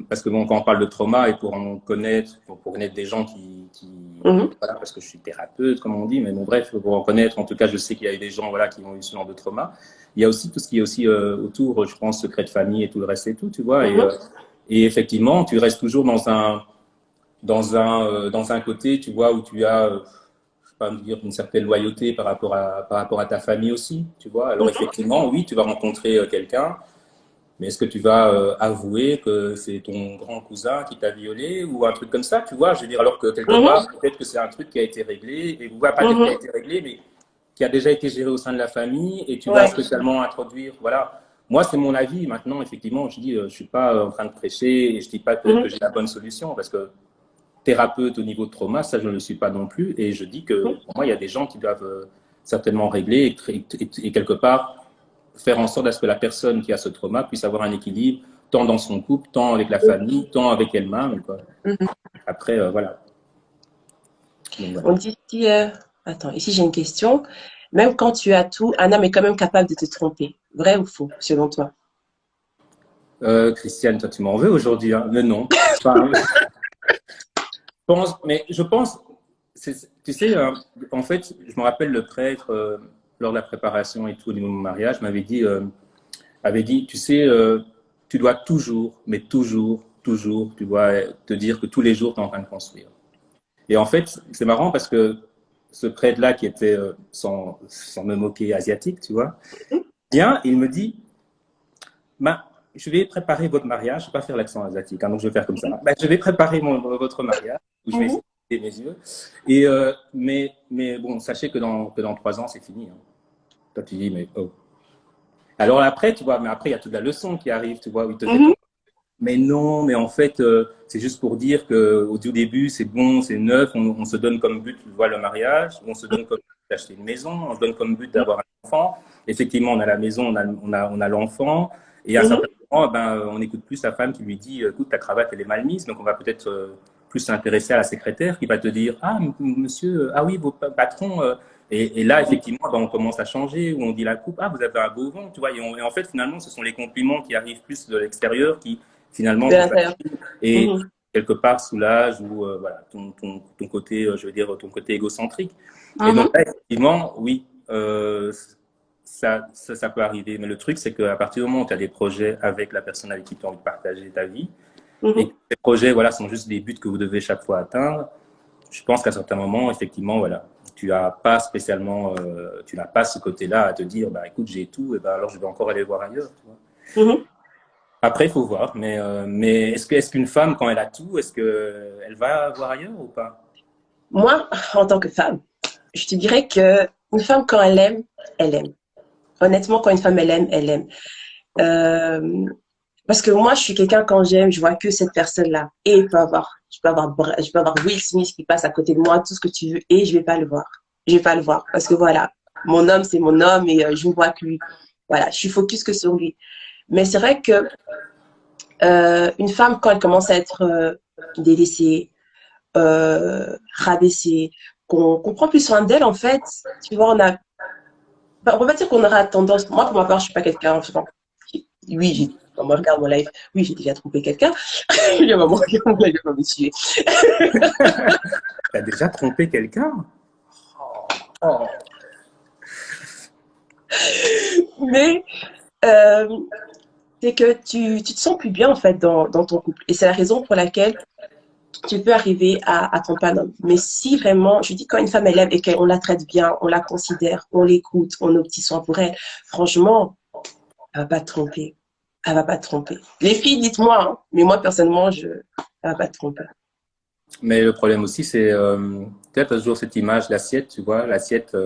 parce que bon, quand on parle de trauma et pour connaître des gens mhm, voilà, parce que je suis thérapeute, comme on dit, mais bon, bref, pour en connaître, en tout cas, je sais qu'il y a eu des gens, voilà, qui ont eu ce genre de trauma. Il y a aussi tout ce qui est aussi autour, je pense, secret de famille et tout le reste et tout, tu vois. mhm, Et effectivement, tu restes toujours dans un côté, tu vois, où tu as, je sais pas me dire, une certaine loyauté par rapport à ta famille aussi, tu vois. Alors mhm, effectivement, oui, tu vas rencontrer quelqu'un, mais est-ce que tu vas avouer que c'est ton grand cousin qui t'a violé ou un truc comme ça, tu vois? Je veux dire, alors que quelque mhm, part, peut-être que c'est un truc qui a été réglé, et ou pas peut-être qui a mhm. été réglé, mais qui a déjà été géré au sein de la famille, et tu vas Ouais. spécialement introduire, voilà. Moi, c'est mon avis. Maintenant, effectivement, je dis, je suis pas en train de prêcher, et je dis pas que Mhm, j'ai la bonne solution, parce que thérapeute au niveau de trauma, ça, je ne le suis pas non plus, et je dis que mhm, pour moi, il y a des gens qui doivent certainement régler et quelque part faire en sorte à ce que la personne qui a ce trauma puisse avoir un équilibre, tant dans son couple, tant avec la famille, tant avec elle-même. mhm. Après, voilà. Donc, voilà. On dit ici, attends, ici j'ai une question. Même quand tu as tout, un homme est quand même capable de te tromper. Vrai ou faux, selon toi? Christiane, toi, tu m'en veux aujourd'hui, hein? Mais non. Enfin, mais je pense, tu sais, en fait, je me rappelle le prêtre, lors de la préparation et tout, au niveau de mon mariage, avait dit, tu sais, tu dois toujours, mais toujours, toujours, tu dois te dire que tous les jours, tu es en train de construire. Et en fait, c'est marrant parce que ce prêtre-là, qui était, sans me moquer, asiatique, tu vois, bien, il me dit, bah, je vais préparer votre mariage, je ne vais pas faire l'accent asiatique, hein, donc je vais faire comme ça. Bah, je vais préparer votre mariage, où je vais Mhm, essayer de fermer mes yeux. Mais bon, sachez que dans 3 ans, c'est fini. Hein. Toi, tu dis, mais oh. Alors après, tu vois, mais après, il y a toute la leçon qui arrive, tu vois, où il te fait mhm, mais non, mais en fait, c'est juste pour dire que au tout début, c'est bon, c'est neuf, on se donne comme but, tu vois, le mariage, on se donne comme but d'acheter une maison, on se donne comme but d'avoir un enfant. Effectivement, on a la maison, on a l'enfant, et à un certain mhm, moment, ben, on n'écoute plus sa femme qui lui dit, écoute, ta cravate, elle est mal mise, donc on va peut-être plus s'intéresser à la secrétaire qui va te dire, ah, monsieur, ah oui, vos patrons, Et là, effectivement, ben, on commence à changer, où on dit la coupe, ah, vous avez un beau vent, tu vois. Et en fait, finalement, ce sont les compliments qui arrivent plus de l'extérieur qui, finalement, De te l'intérieur. fascinent et quelque part soulagent ou, voilà, ton côté, je veux dire, ton côté égocentrique. Et donc là, effectivement, oui, ça peut arriver. Mais le truc, c'est qu'à partir du moment où tu as des projets avec la personne avec qui tu as envie de partager ta vie, et que ces projets, voilà, sont juste des buts que vous devez chaque fois atteindre, je pense qu'à certains moments, effectivement, voilà, tu n'as pas spécialement, tu n'as pas ce côté-là à te dire, bah écoute, j'ai tout, et ben alors je vais encore aller voir ailleurs. Tu vois. Après, il faut voir, mais est-ce qu'une femme, quand elle a tout, est-ce qu'elle va voir ailleurs ou pas? Moi, en tant que femme, je te dirais que une femme, quand elle aime, elle aime. Honnêtement, quand une femme, elle aime, elle aime. Parce que moi, je suis quelqu'un, quand j'aime, je vois que cette personne-là. Et je peux avoir Will Smith qui passe à côté de moi, tout ce que tu veux, et je vais pas le voir. Je vais pas le voir. Parce que voilà, mon homme, c'est mon homme, et je ne vois que lui. Voilà, je suis focus que sur lui. Mais c'est vrai que une femme, quand elle commence à être délaissée, rabaissée, qu'on prend plus soin d'elle, en fait, tu vois, on peut pas dire qu'on aura tendance, moi, pour ma part, je suis pas quelqu'un, enfin, oui, quand on regarde mon live, oui, j'ai déjà trompé quelqu'un. Il y a un moment, il va me tuer. T'as déjà trompé quelqu'un? Oh. Mais, c'est que tu te sens plus bien, en fait, dans ton couple. Et c'est la raison pour laquelle tu peux arriver à tromper un homme. Mais si vraiment, je dis quand une femme elle aime et qu'on la traite bien, on la considère, on l'écoute, on a petits soins pour elle, franchement, elle va pas te tromper. Elle va pas te tromper. Les filles, dites-moi, hein, mais moi personnellement, elle va pas te tromper. Mais le problème aussi, c'est peut-être toujours cette image, l'assiette, tu vois, l'assiette,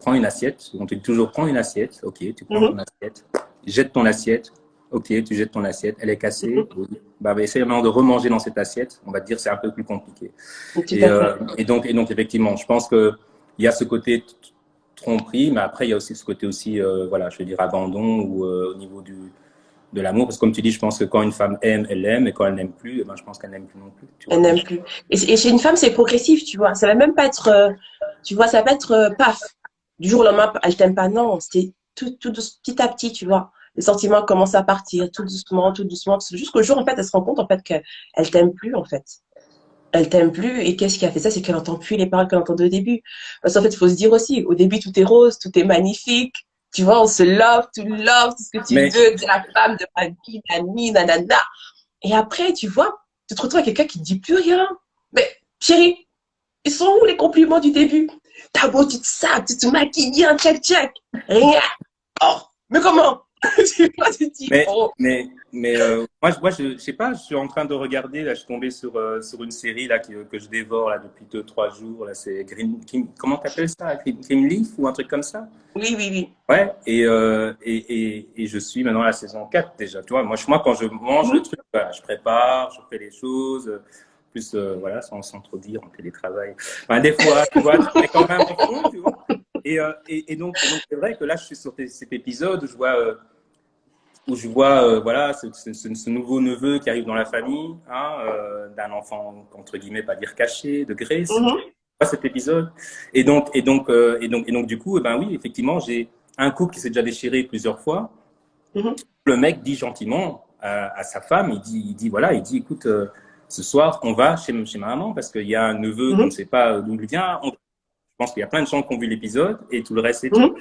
prends une assiette, on te dit toujours prends une assiette, ok, tu prends ton assiette, jette ton assiette, ok, tu jettes ton assiette, elle est cassée, oui. Bah, essaye maintenant de remanger dans cette assiette, on va te dire c'est un peu plus compliqué. Tout à fait. Et donc, effectivement, je pense qu'il y a ce côté tromperie, mais après, il y a aussi ce côté aussi, voilà, je veux dire, abandon ou au niveau de l'amour, parce que comme tu dis, je pense que quand une femme aime, elle aime, et quand elle n'aime plus, eh ben, je pense qu'elle n'aime plus non plus. Tu vois, Elle n'aime plus. Et chez une femme, c'est progressif, tu vois. Ça va même pas être, tu vois, ça va pas être paf. Du jour au lendemain, elle t'aime pas. Non, c'est petit à petit, tu vois. Les sentiments commencent à partir tout doucement, jusqu'au jour, en fait, elle se rend compte, en fait, qu'elle t'aime plus, en fait. Elle t'aime plus. Et qu'est-ce qui a fait ça? C'est qu'elle entend plus les paroles qu'elle entendait au début. Parce qu'en fait, il faut se dire aussi, au début, tout est rose, tout est magnifique. Tu vois, on se love, tout ce que tu mais, veux, de la femme, de ma vie, nani, nanana. Et après, tu vois, tu te retrouves avec quelqu'un qui ne dit plus rien. Mais, chérie, ils sont où les compliments du début? T'as beau, tu te sables, tu te maquilles bien, check. Rien. Oh, mais comment? Tu vois, tu te dis, mais, oh. moi, je sais pas, je suis en train de regarder, là, je suis tombé sur une série là, que je dévore là, depuis 2-3 jours. Là, c'est comment t'appelles ça? Greenleaf ou un truc comme ça? Oui. Ouais, et je suis maintenant à la saison 4 déjà. Tu vois, moi, quand je mange le truc, voilà, je prépare, je fais les choses. Plus, voilà, sans trop dire, en télétravail. Enfin, des fois, tu vois, tu mets quand même en fond, tu vois. Et donc c'est vrai que là, je suis sur cet épisode où je vois voilà, ce nouveau neveu qui arrive dans la famille, hein, d'un enfant, entre guillemets, pas dire caché, de Grace. Cet épisode. Et donc, du coup, eh ben oui, effectivement, j'ai un couple qui s'est déjà déchiré plusieurs fois. Le mec dit gentiment à sa femme, il dit, écoute, ce soir, on va chez ma maman parce qu'il y a un neveu qu'on ne sait pas d'où il vient. Je pense qu'il y a plein de gens qui ont vu l'épisode et tout le reste et tout.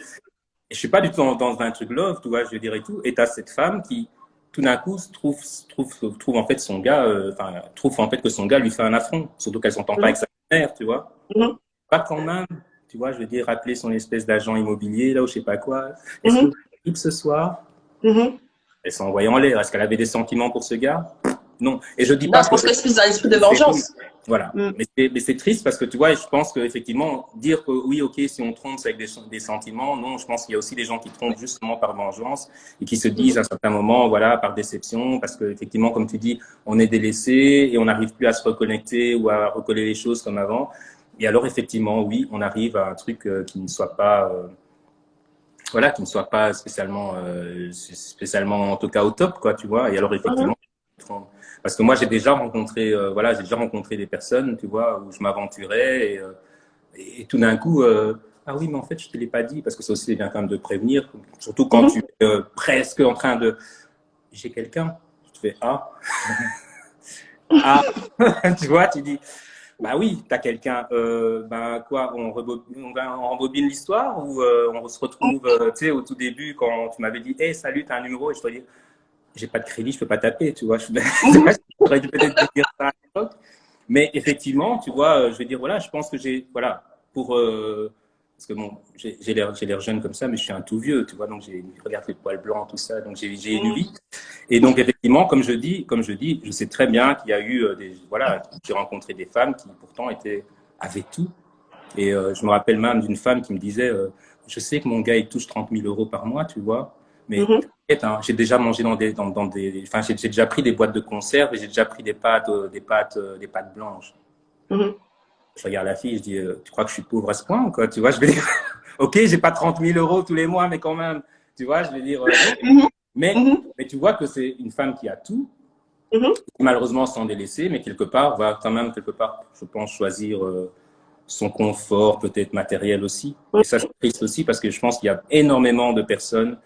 Et je suis pas du tout dans un truc love, tu vois, je veux dire et tout. Et t'as cette femme qui, tout d'un coup, trouve en fait son gars, trouve en fait que son gars lui fait un affront. Surtout qu'elle s'entend pas avec sa mère, tu vois. Pas quand même, tu vois, je veux dire, rappeler son espèce d'agent immobilier, là, ou je sais pas quoi. Est-ce que vous êtes ce soir? Elle s'est envoyée en l'air. Est-ce qu'elle avait des sentiments pour ce gars? Non. Et je dis Non, pas je pense que c'est un esprit de vengeance. Voilà. Mais c'est triste parce que tu vois, je pense qu'effectivement, dire que oui, ok, si on trompe, c'est avec des sentiments, non, je pense qu'il y a aussi des gens qui trompent justement par vengeance et qui se disent à un certain moment, voilà, par déception, parce qu'effectivement, comme tu dis, on est délaissé et on n'arrive plus à se reconnecter ou à recoller les choses comme avant. Et alors, effectivement, oui, on arrive à un truc qui ne soit pas, voilà, qui ne soit pas spécialement, en tout cas au top, quoi, tu vois. Et alors, effectivement, parce que moi, j'ai déjà rencontré des personnes, tu vois, où je m'aventurais et tout d'un coup, ah oui, mais en fait, je te l'ai pas dit, parce que ça aussi, c'est bien quand même de prévenir, surtout quand tu es presque en train de, j'ai quelqu'un, tu fais, ah, ah, tu vois, tu dis, bah oui, t'as quelqu'un, bah quoi, on rembobine l'histoire ou on se retrouve, tu sais, au tout début quand tu m'avais dit, hey, salut, t'as un numéro, et je te dis, j'ai pas de crédit, je peux pas taper, tu vois, j'aurais dû peut-être te dire ça à l'époque. Mais effectivement, tu vois, je veux dire, voilà, je pense que j'ai, voilà, pour, parce que bon, j'ai l'air jeune comme ça, mais je suis un tout vieux, tu vois, donc regarde les poils blancs, tout ça, donc j'ai une vie. Et donc, effectivement, comme je dis, je sais très bien qu'il y a eu voilà, j'ai rencontré des femmes qui pourtant avaient tout. Et je me rappelle même d'une femme qui me disait, je sais que mon gars, il touche 30 000 euros par mois, tu vois, mais hein, j'ai déjà mangé enfin, j'ai déjà pris des boîtes de conserve et j'ai déjà pris des pâtes blanches. Je regarde la fille, je dis, tu crois que je suis pauvre à ce point ou quoi? Tu vois, je vais dire, ok, j'ai pas 30 000 euros tous les mois, mais quand même, tu vois, je vais dire, mais tu vois que c'est une femme qui a tout, qui, malheureusement sans délaisser, mais quelque part, va quand même, je pense, choisir son confort, peut-être matériel aussi. Et ça, c'est triste aussi parce que je pense qu'il y a énormément de personnes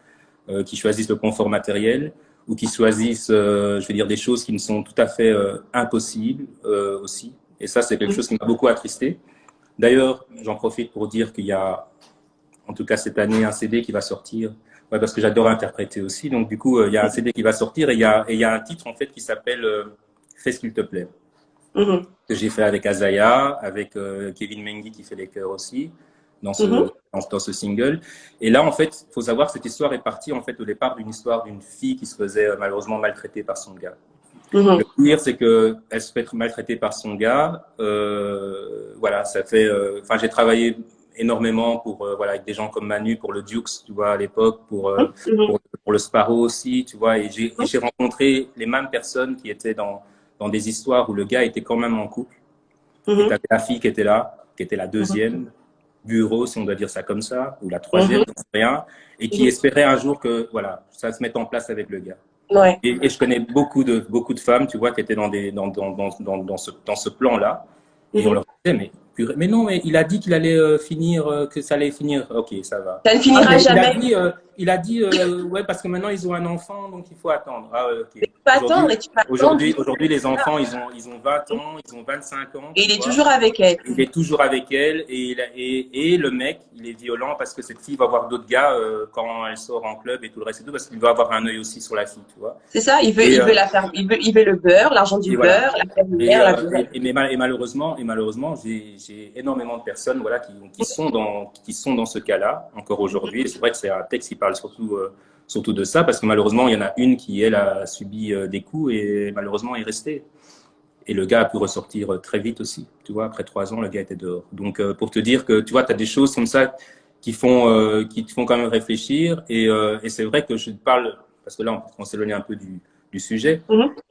qui choisissent le confort matériel ou qui choisissent, je vais dire, des choses qui me sont tout à fait impossibles aussi. Et ça, c'est quelque chose qui m'a beaucoup attristé. D'ailleurs, j'en profite pour dire qu'il y a, en tout cas cette année, un CD qui va sortir. Ouais, parce que j'adore interpréter aussi. Donc, du coup, il y a un CD qui va sortir et il y a un titre, en fait, qui s'appelle Fais ce qu'il te plaît. Que j'ai fait avec Azaya, avec Kevin Mengi qui fait les chœurs aussi, dans ce single. Et là, en fait, il faut savoir que cette histoire est partie, en fait, au départ d'une histoire d'une fille qui se faisait malheureusement maltraiter par son gars. Le pire, c'est qu'elle se fait maltraiter par son gars. Voilà, ça fait. Enfin, j'ai travaillé énormément pour voilà avec des gens comme Manu pour le Dukes, tu vois, à l'époque, pour le Sparrow aussi, tu vois. Et j'ai rencontré les mêmes personnes qui étaient dans des histoires où le gars était quand même en couple. Et t'avais la fille qui était là, qui était la deuxième bureau, si on doit dire ça comme ça, ou la troisième, rien, et qui espérait un jour que voilà, ça se mette en place avec le gars. Ouais. Et je connais beaucoup de femmes, tu vois, qui étaient dans ce plan-là. Et on leur disait, mais non, mais il a dit qu'il allait finir, que ça allait finir. Ok, ça va. Ça ne finira jamais. Il a dit ouais, parce que maintenant ils ont un enfant, donc il faut attendre. Ah, ok. Tu peux attendre et tu peux attendre. Aujourd'hui, les enfants, ils ont 20 ans, ils ont 25 ans. Et il est toujours avec elle. Il est toujours avec elle et le mec, il est violent parce que cette fille va voir d'autres gars quand elle sort en club et tout le reste et tout, parce qu'il doit avoir un œil aussi sur la fille, tu vois. C'est ça, il veut la faire, il veut le beurre, l'argent du beurre, la fermière, et malheureusement, j'ai énormément de personnes, voilà, qui sont dans ce cas-là encore aujourd'hui. Et c'est vrai que c'est un texte qui parle surtout de ça, parce que malheureusement, il y en a une qui, elle, a subi des coups et malheureusement est restée. Et le gars a pu ressortir très vite aussi. Tu vois, après 3 ans, le gars était dehors. Donc, pour te dire que, tu vois, tu as des choses comme ça qui te font quand même réfléchir. Et c'est vrai que je te parle, parce que là, on s'éloigne un peu du sujet,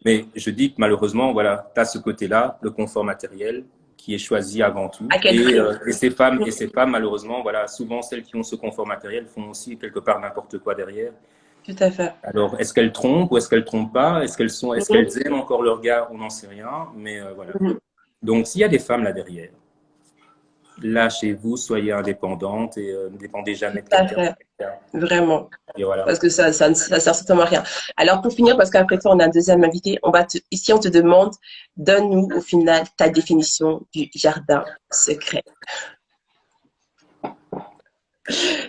mais je dis que malheureusement, voilà, tu as ce côté-là, le confort matériel, qui est choisi avant tout. Et ces femmes, malheureusement, voilà, souvent celles qui ont ce confort matériel font aussi quelque part n'importe quoi derrière. Tout à fait. Alors, est-ce qu'elles trompent ou est-ce qu'elles trompent pas? Est-ce qu'elles aiment encore leur gars? On n'en sait rien, mais voilà. Donc, s'il y a des femmes là derrière, lâchez-vous, soyez indépendantes et ne dépendez jamais de quelqu'un. Vraiment. Et voilà. Parce que ça sert certainement à rien. Alors, pour finir, parce qu'après ça, on a un deuxième invité, ici, on te demande, donne-nous au final ta définition du jardin secret.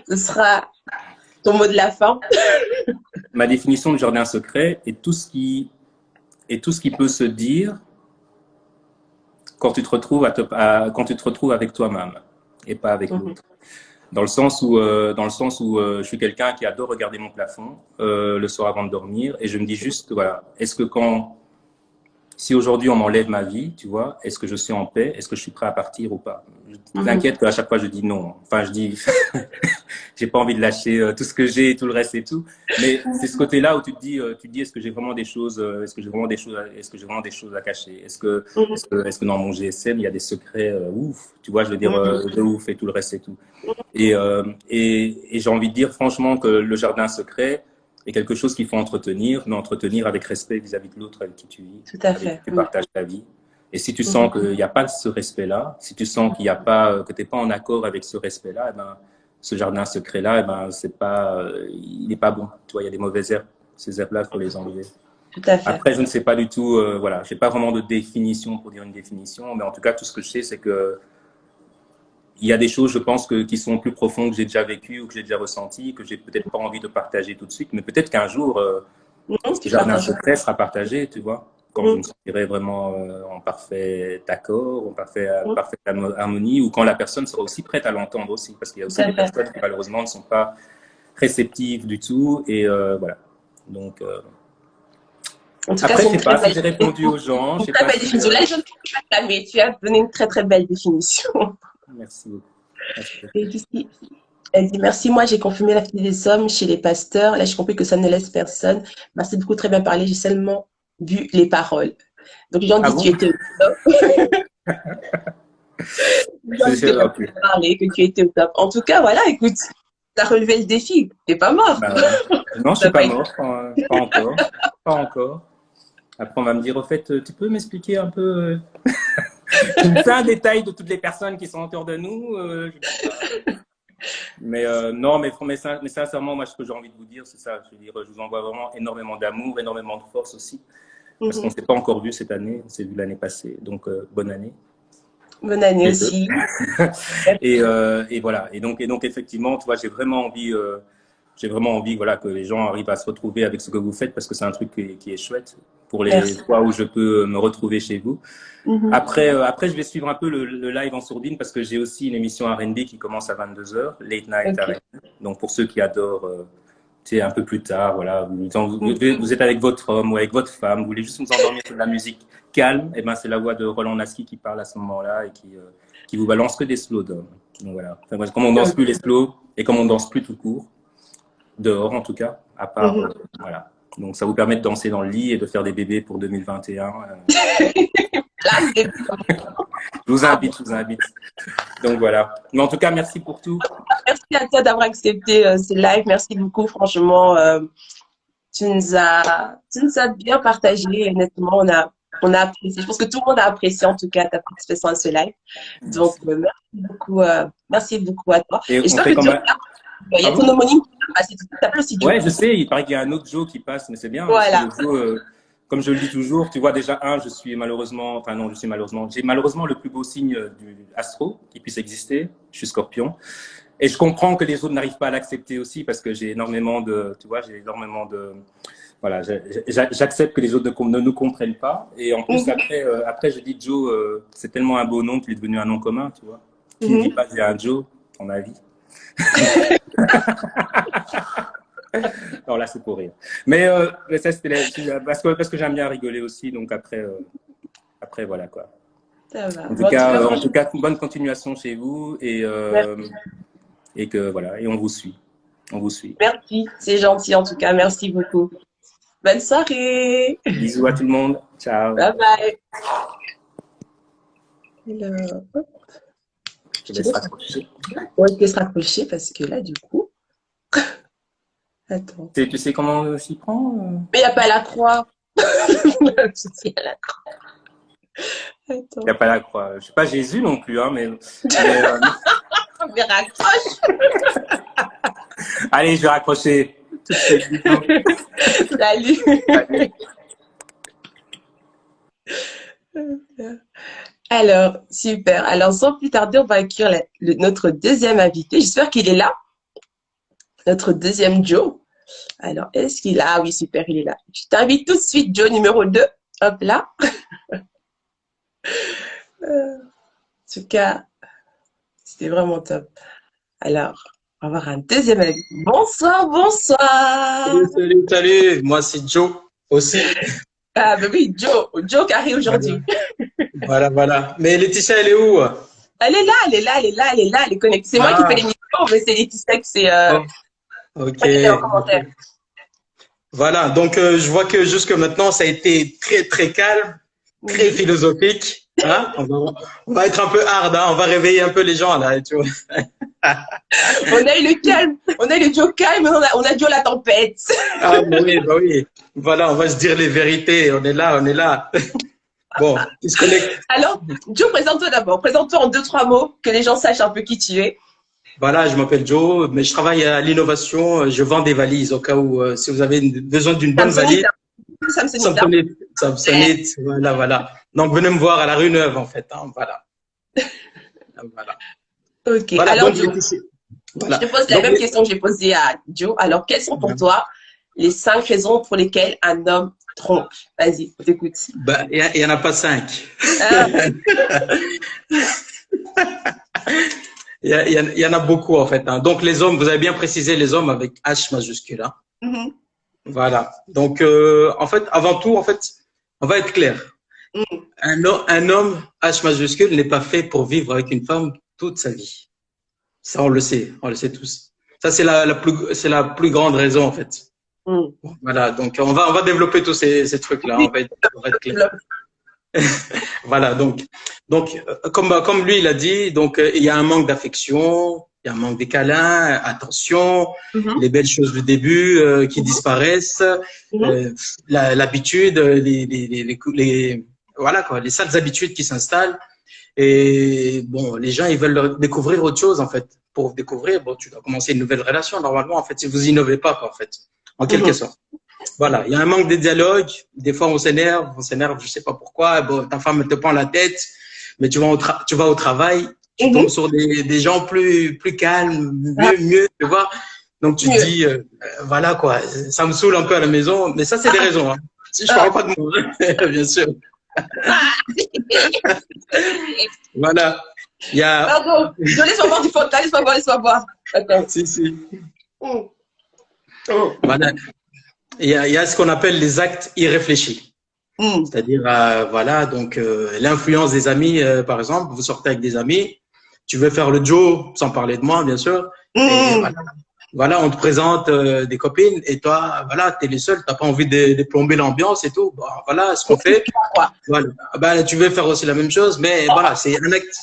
Ce sera ton mot de la fin. Ma définition du jardin secret est tout ce qui peut se dire quand tu te retrouves avec toi-même et pas avec l'autre. Dans le sens où je suis quelqu'un qui adore regarder mon plafond le soir avant de dormir et je me dis juste, voilà, est-ce que si aujourd'hui on m'enlève ma vie, tu vois, est-ce que je suis en paix? Est-ce que je suis prêt à partir ou pas? Je t'inquiète qu'à chaque fois je dis non. Enfin, je dis, j'ai pas envie de lâcher tout ce que j'ai et tout le reste et tout. Mais c'est ce côté-là où tu te dis, est-ce que j'ai vraiment des choses, est-ce que j'ai vraiment des choses à cacher? Est-ce que dans mon GSM il y a des secrets ouf, tu vois, je veux dire de ouf et tout le reste et tout. Et j'ai envie de dire franchement que le jardin secret est quelque chose qu'il faut entretenir, mais entretenir avec respect vis-à-vis de l'autre avec qui tu vis, Tout à fait. tu partages ta vie. Et si tu sens qu'il n'y a pas ce respect-là, si tu sens qu'il n'y a pas, que tu n'es pas en accord avec ce respect-là, eh ben, ce jardin secret-là, eh ben, c'est pas, il n'est pas bon. Tu vois, il y a des mauvaises herbes. Ces herbes-là, il faut les enlever. Tout à fait. Après, je ne sais pas du tout, voilà, j'ai pas vraiment de définition pour dire une définition, mais en tout cas, tout ce que je sais, c'est que il y a des choses, je pense, qui sont plus profondes, que j'ai déjà vécues ou que j'ai déjà ressenties, que j'ai peut-être pas envie de partager tout de suite, mais peut-être qu'un jour, ce jardin secret sera partagé, tu vois, quand je me sentirai vraiment en parfait accord, en parfaite harmonie, ou quand la personne sera aussi prête à l'entendre aussi, parce qu'il y a aussi des personnes qui malheureusement ne sont pas réceptives du tout, et voilà. Donc, en tout après, cas, je ne sais pas si j'ai répondu aux gens. Une très belle définition. Là, je ne peux pas calmer. Tu as donné une très, très belle définition. Merci beaucoup. Et ici, elle dit merci, moi j'ai confirmé la fille des hommes chez les pasteurs. Là, j'ai compris que ça ne laisse personne. Merci beaucoup, très bien parlé. J'ai seulement vu les paroles. Donc, les gens disent tu étais au top. Les gens disent que tu étais au top. En tout cas, voilà, écoute, tu as relevé le défi. Tu n'es pas mort. Bah, non, je ne suis pas mort. Pas encore. Pas encore. Après, on va me dire, au fait, tu peux m'expliquer un peu tu me fais un détail de toutes les personnes qui sont autour de nous mais non, mais sincèrement, moi, ce que j'ai envie de vous dire, c'est ça. Je veux dire, je vous envoie vraiment énormément d'amour, énormément de force aussi. Parce qu'on ne s'est pas encore vu cette année. On s'est vu l'année passée. Donc, bonne année. Bonne année aussi. Et voilà. Et donc, effectivement, tu vois, j'ai vraiment envie, voilà, que les gens arrivent à se retrouver avec ce que vous faites, parce que c'est un truc qui est chouette pour les fois où je peux me retrouver chez vous. Après, je vais suivre un peu le live en sourdine, parce que j'ai aussi une émission R&B qui commence à 22h, Late Night R&B. Donc, pour ceux qui adorent, tu sais, un peu plus tard, voilà, vous êtes avec votre homme ou avec votre femme, vous voulez juste vous endormir sur de la musique calme, et ben c'est la voix de Roland Nasky qui parle à ce moment-là et qui vous balance que des slows d'hommes. Donc voilà. Enfin, comme on danse plus les slows et comme on danse plus tout court, dehors en tout cas, à part, voilà. Donc ça vous permet de danser dans le lit et de faire des bébés pour 2021. Je vous invite. Donc voilà. Mais en tout cas, merci pour tout. Merci à toi d'avoir accepté ce live. Merci beaucoup. Franchement, tu nous as bien partagé. Honnêtement, on a apprécié. Je pense que tout le monde a apprécié en tout cas ta participation à ce live. Donc, merci beaucoup à toi. Et j'espère que il y a ton homonyme qui va passer. Tu t'appelles aussi Joe. Ouais, je sais. Il paraît qu'il y a un autre Joe qui passe, mais c'est bien. Voilà. Comme je le dis toujours, tu vois, déjà, j'ai malheureusement le plus beau signe du astro qui puisse exister. Je suis Scorpion. Et je comprends que les autres n'arrivent pas à l'accepter aussi, parce que j'ai énormément de, voilà, j'accepte que les autres ne nous comprennent pas. Et en plus, après, je dis Joe, c'est tellement un beau nom qu'il est devenu un nom commun, tu vois. Qui ne dit pas qu'il y a un Joe dans ma vie? Non, là, c'est pour rire. Mais ça, c'était parce que j'aime bien rigoler aussi. Donc après, voilà quoi. Ça va. En tout cas, bonne continuation chez vous et que voilà, et on vous suit. Merci, c'est gentil en tout cas. Merci beaucoup. Bonne soirée. Bisous à tout le monde. Ciao. Bye bye. Je te laisse raccrocher. Ouais, je te laisse raccrocher parce que là, du coup. Attends. Tu sais comment on s'y prend? Mais il n'y a pas la croix. Il n'y a pas la croix. Je ne suis pas Jésus non plus, hein, mais raccroche. Allez, je vais raccrocher. Salut. Alors, super. Alors, sans plus tarder, on va accueillir notre deuxième invité. J'espère qu'il est là. Notre deuxième Joe. Alors, est-ce qu'il est là? Ah oui, super, il est là. Je t'invite tout de suite, Joe, numéro 2. Hop là. En tout cas, c'était vraiment top. Alors, on va avoir un deuxième invité. Bonsoir. Salut. Moi, c'est Joe aussi. Ah, bah oui, Joe qui arrive aujourd'hui. Voilà. Mais Laetitia, elle est où? Elle est là, elle est connectée. C'est moi qui fais l'émission, mais c'est Laetitia qui c'est. Ok. En commentaire. Voilà, donc je vois que jusque maintenant, ça a été très, très calme, très philosophique. Hein, on va être un peu hard, hein, on va réveiller un peu les gens là. Tu vois. On a eu le calme, on a eu le Joe calme, on a Joe la tempête. Ah bah oui. Voilà, on va se dire les vérités, on est là. Bon, il se connecte. Alors, Joe, présente-toi d'abord. Présente-toi en 2-3 mots, que les gens sachent un peu qui tu es. Voilà, je m'appelle Joe, mais je travaille à l'innovation. Je vends des valises au cas où, si vous avez besoin d'une bonne valise. Samsonite, voilà. Donc, venez me voir à la rue Neuve, en fait. Hein, voilà. Voilà. Ok, Voilà, alors donc, Joe, voilà. Je te pose la même question que j'ai posée à Joe. Alors, quelles sont pour toi les 5 raisons pour lesquelles un homme trompe? Vas-y, on t'écoute. Ben, il n'y en a pas 5. Il y en a beaucoup, en fait. Hein. Donc, les hommes, vous avez bien précisé les hommes avec H majuscule. Hein. Mm-hmm. Voilà. Donc, en fait, avant tout, en fait, on va être clair. Un homme, H majuscule, n'est pas fait pour vivre avec une femme toute sa vie. Ça, on le sait tous. Ça, c'est la plus grande raison, en fait. Voilà. Donc, on va développer tous ces trucs-là. On va être clair. Voilà. Donc, comme lui, il a dit, donc, il y a un manque d'affection. Il y a un manque des câlins, attention, les belles choses du début qui disparaissent, l'habitude, voilà quoi, les sales habitudes qui s'installent. Et bon, les gens ils veulent découvrir autre chose en fait. Pour découvrir, bon, tu dois commencer une nouvelle relation normalement en fait. Si vous innovez pas quoi en fait, en quelque sorte. Voilà, il y a un manque de dialogue. Des fois on s'énerve, je sais pas pourquoi. Bon, ta femme te prend la tête, mais tu vas au travail. Tu tombes sur des gens plus calmes, mieux, tu vois. Donc, tu te dis, voilà, quoi, ça me saoule un peu à la maison, mais ça, c'est des raisons. Hein. Si je parle pas de moi, bien sûr. Voilà. Il y a… Pardon, laisse-moi voir du fond, laisse-moi voir. Attends. Si. Voilà. Il y a ce qu'on appelle les actes irréfléchis. C'est-à-dire, voilà, donc, l'influence des amis, par exemple, vous sortez avec des amis, tu veux faire le Joe, sans parler de moi, bien sûr. Et voilà, on te présente des copines et toi, voilà, t'es les seuls, t'as pas envie de plomber l'ambiance et tout. Bon, voilà ce qu'on fait. Voilà. Ben, tu veux faire aussi la même chose, mais voilà, c'est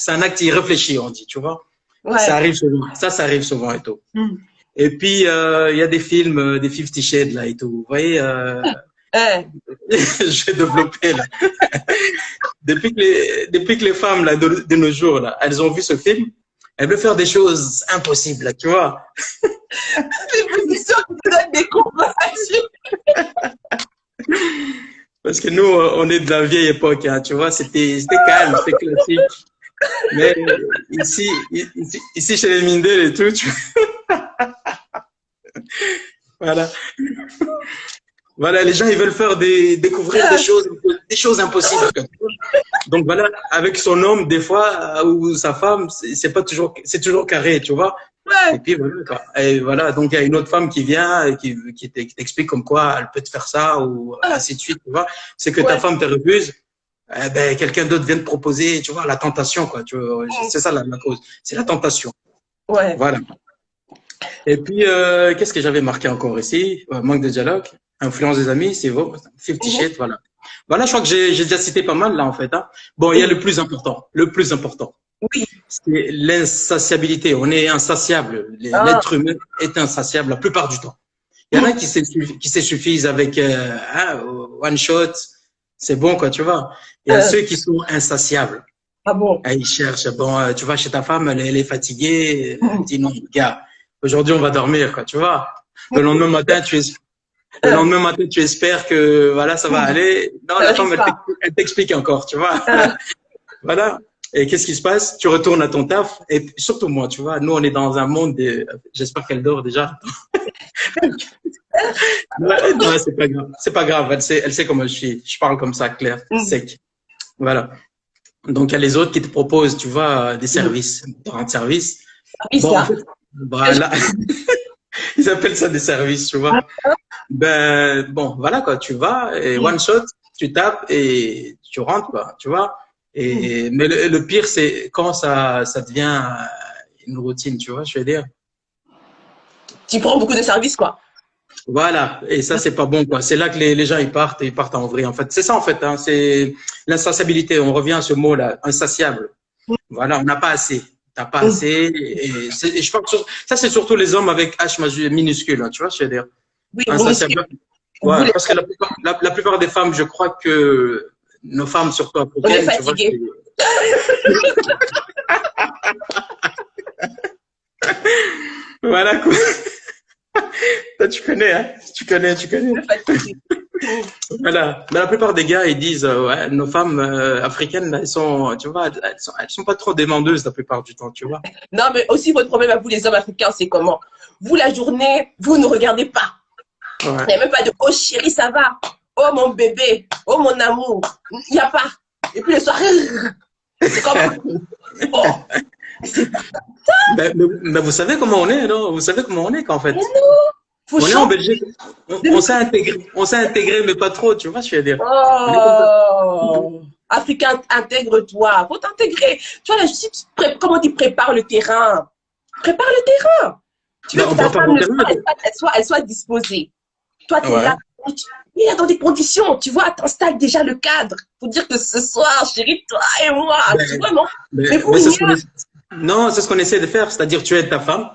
un acte irréfléchi, on dit, tu vois. Ouais. Ça arrive souvent et tout. Et puis, il y a des films, des 50 Shades, là, et tout. Vous voyez, je vais développer, là. Depuis que les femmes, là, de nos jours, là, elles ont vu ce film, elles veulent faire des choses impossibles, là, tu vois. Les positions qui te donnent des combats. Parce que nous, on est de la vieille époque, hein, tu vois, c'était calme, c'était classique. Mais ici chez les Mindel et tout, voilà. Voilà, les gens, ils veulent faire découvrir des choses impossibles. Donc voilà, avec son homme, des fois, ou sa femme, c'est toujours carré, tu vois. Ouais. Et puis voilà, quoi. Et voilà, donc il y a une autre femme qui vient et qui t'explique comme quoi elle peut te faire ça ou ainsi de suite, tu vois. C'est que ta femme te refuse. Ben, quelqu'un d'autre vient te proposer, tu vois, la tentation, quoi. C'est ça la cause. C'est la tentation. Ouais. Voilà. Et puis, qu'est-ce que j'avais marqué encore ici? Manque de dialogue, influence des amis, c'est bon. 50 Shades, voilà. Voilà, je crois que j'ai déjà cité pas mal, là, en fait. Hein. Bon, il y a le plus important. Oui. C'est l'insatiabilité. On est insatiable. L'être humain est insatiable la plupart du temps. Il y en a qui s'suffisent avec one shot. C'est bon, quoi, tu vois. Il y a ceux qui sont insatiables. Ah bon? Ils cherchent. Bon, tu vois, chez ta femme, elle est fatiguée. Elle dit non, gars, aujourd'hui, on va dormir, quoi, tu vois. Le lendemain matin, tu espères que, voilà, ça va aller. Non, la femme, elle t'explique encore, tu vois. Voilà. Et qu'est-ce qui se passe? Tu retournes à ton taf. Et surtout moi, tu vois, nous, on est dans un monde j'espère qu'elle dort déjà. Non, c'est pas grave. C'est pas grave. Elle sait comment je suis. Je parle comme ça, clair, sec. Voilà. Donc, il y a les autres qui te proposent, tu vois, des services, des services. Bon, en fait, voilà. Ils appellent ça des services, tu vois. Ben, bon, voilà, quoi. Tu vas et one shot, tu tapes et tu rentres, quoi, tu vois. Mais le pire, c'est quand ça devient une routine, tu vois, je veux dire. Tu prends beaucoup de services, quoi. Voilà, et ça, c'est pas bon, quoi. C'est là que les gens, ils partent en vrille, en fait. C'est ça, en fait, hein. C'est l'insatiabilité. On revient à ce mot-là, insatiable. Voilà, on n'a pas assez. T'as pas assez. Et je pense que ça, c'est surtout les hommes avec H minuscule, hein, tu vois, je veux dire. Oui, insatiable. Ouais, parce que la plupart des femmes, je crois que nos femmes, surtout On est africaines, tu vois. fatigué. Voilà quoi. Toi, tu connais, hein? Tu connais. On est fatigué. Voilà. Mais la plupart des gars, ils disent, ouais, nos femmes africaines, elles sont, tu vois, elles sont pas trop demandeuses la plupart du temps, tu vois. Non, mais aussi, votre problème à vous, les hommes africains, c'est comment? Vous, la journée, vous ne regardez pas. Ouais. Il n'y a même pas de oh chérie, ça va. Oh mon bébé. Oh mon amour. Il n'y a pas. Et puis le soir, c'est comme. Oh. Mais vous savez comment on est, non? Vous savez comment on est, qu'en fait. Mais non. On est en Belgique. On s'est intégré, mais pas trop, tu vois, je veux dire. Oh. Africain, intègre-toi. Faut t'intégrer. Tu vois, la justice, comment on dit, prépare le terrain. Prépare le terrain. Tu veux que ta femme elle soit disposée. Toi, tu es là. Il est dans des conditions, tu vois, t'installes déjà le cadre pour dire que ce soir, chérie, toi et moi, tu vois, non? Mais vous, non, c'est ce qu'on essaie de faire, c'est-à-dire tu aides ta femme,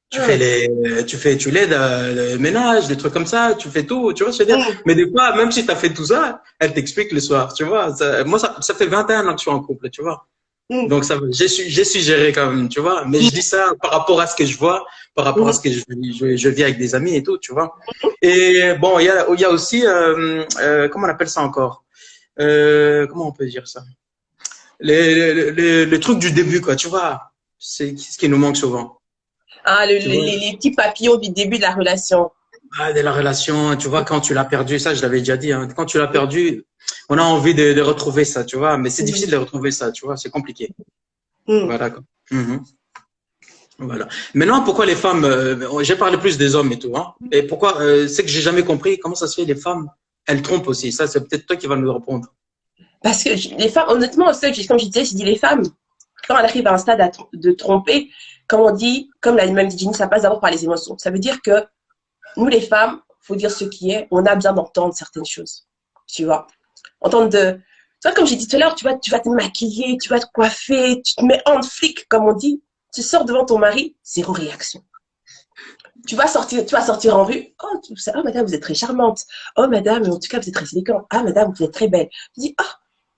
tu l'aides le ménage, des trucs comme ça, tu fais tout, tu vois, je veux dire. Mais des fois, même si tu as fait tout ça, elle t'explique le soir, tu vois. Moi, ça fait 21 ans que je suis en couple, tu vois. Donc, ça, j'ai su gérer quand même, tu vois. Mais je dis ça par rapport à ce que je vois, par rapport à ce que je vis avec des amis et tout, tu vois. Et bon, il y a aussi, comment on appelle ça encore? Comment on peut dire ça? Le truc du début, quoi, tu vois. C'est ce qui nous manque souvent. Ah, les petits papillons du début de la relation. Ah, de la relation, tu vois, quand tu l'as perdu, ça, je l'avais déjà dit, hein, quand tu l'as perdu, on a envie de retrouver ça, tu vois, mais c'est difficile de retrouver ça, tu vois, c'est compliqué. Voilà, quoi. Voilà. Maintenant, pourquoi les femmes, j'ai parlé plus des hommes et tout, hein, et pourquoi, c'est que j'ai jamais compris comment ça se fait, les femmes, elles trompent aussi, ça, c'est peut-être toi qui vas nous répondre. Parce que les femmes, honnêtement, comme je disais, j'ai dit les femmes, quand elles arrivent à un stade de tromper, comme on dit, comme l'a même dit Jenny, ça passe d'abord par les émotions. Ça veut dire que nous, les femmes, faut dire ce qui est, on a besoin d'entendre certaines choses, tu vois. Entendre tu vois, comme j'ai dit tout à l'heure, tu vas te maquiller, tu vas te coiffer, tu te mets en flic, comme on dit, tu sors devant ton mari, zéro réaction. Tu vas sortir en rue, oh madame, vous êtes très charmante. Oh madame, en tout cas, vous êtes très élégante. Ah madame, vous êtes très belle. Tu dis,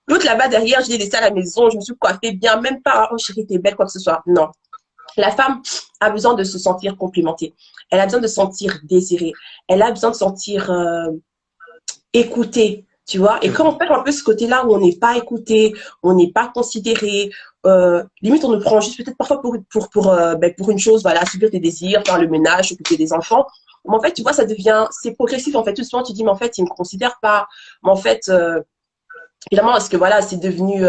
l'autre là-bas derrière, je l'ai laissé à la maison, je me suis coiffée bien, même pas, oh chérie, t'es belle, quoi que ce soit. Non. La femme a besoin de se sentir complimentée. Elle a besoin de se sentir désirée. Elle a besoin de se sentir écoutée, tu vois. Et quand on perd un peu ce côté-là où on n'est pas écouté, on n'est pas considéré, limite on nous prend juste peut-être parfois pour une chose, voilà, subir tes désirs, faire le ménage, s'occuper des enfants. Mais en fait, tu vois, c'est progressif. En fait, tout souvent tu dis, mais en fait, ils ne me considèrent pas. Mais en fait, évidemment, est-ce que voilà, c'est devenu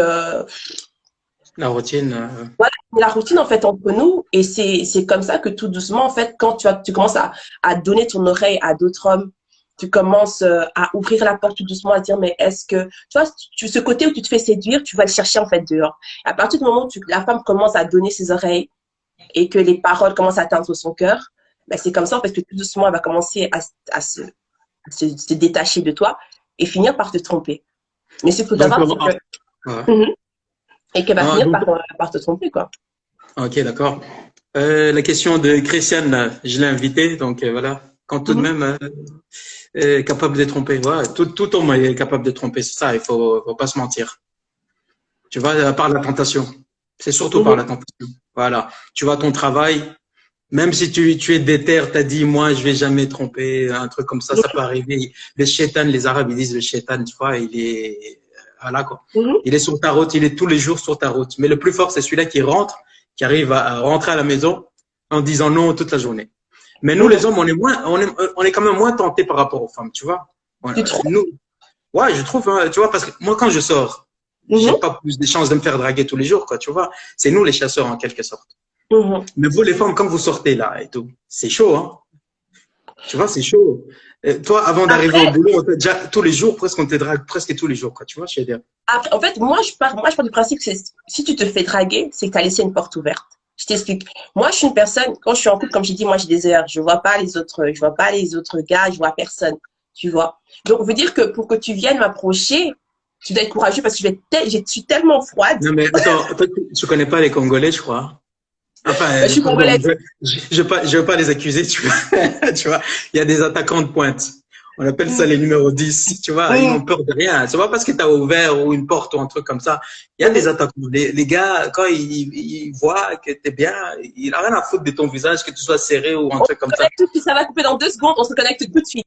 la routine. Voilà, la routine en fait entre nous, et c'est comme ça que tout doucement en fait, quand tu commences à donner ton oreille à d'autres hommes, tu commences à ouvrir la porte tout doucement, à dire mais est-ce que tu vois ce côté où tu te fais séduire, tu vas le chercher en fait dehors. Et à partir du moment où la femme commence à donner ses oreilles et que les paroles commencent à atteindre son cœur, ben c'est comme ça en fait que tout doucement elle va commencer à se détacher de toi et finir par te tromper. Mais c'est tout d'abord et qu'elle va finir par te tromper, quoi. Ok, d'accord. La question de Christiane, je l'ai invitée, donc voilà. Quand tout de même capable de tromper, ouais, tout homme est capable de tromper, c'est ça, il faut pas se mentir. Tu vois, par la tentation. C'est surtout par la tentation. Voilà. Tu vois ton travail, même si tu es déter, t'as dit, moi, je vais jamais tromper, un truc comme ça peut arriver. Les shaitan, les Arabes, ils disent le shaitan, tu vois, il est, voilà, quoi. Il est sur ta route, il est tous les jours sur ta route. Mais le plus fort, c'est celui-là qui arrive à rentrer à la maison en disant non toute la journée. Mais nous, les hommes, on est quand même moins tentés par rapport aux femmes, tu vois. Tu trouves? Ouais, je trouve, hein, tu vois, parce que moi, quand je sors, j'ai pas plus de chances de me faire draguer tous les jours, quoi, tu vois. C'est nous les chasseurs, en quelque sorte. Mais vous, les femmes, quand vous sortez là et tout, c'est chaud, hein. Tu vois, c'est chaud. Toi, avant d'arriver au boulot, déjà tous les jours, presque on te drague presque tous les jours, quoi. Tu vois, je veux dire. Après, en fait, moi, je pars du principe que si tu te fais draguer, c'est que tu as laissé une porte ouverte. Je t'explique. Moi, je suis une personne, quand je suis en couple, comme j'ai dit, moi, j'ai des heures. Je vois pas les autres gars, je vois personne. Tu vois. Donc, on veut dire que pour que tu viennes m'approcher, tu dois être courageux parce que je suis tellement froide. Non, mais attends, tu connais pas les Congolais, je crois. Enfin, je suis congolaise. Je veux pas les accuser, tu vois. Tu vois, il y a des attaquants de pointe. On appelle ça les numéros 10, tu vois. Ils n'ont peur de rien. C'est pas parce que tu as ouvert ou une porte ou un truc comme ça. Il y a des attaquants. Les gars, quand ils voient que tu es bien, il n'a rien à foutre de ton visage, que tu sois serré ou un truc comme ça. Ça va couper dans 2 secondes, on se connecte tout de suite.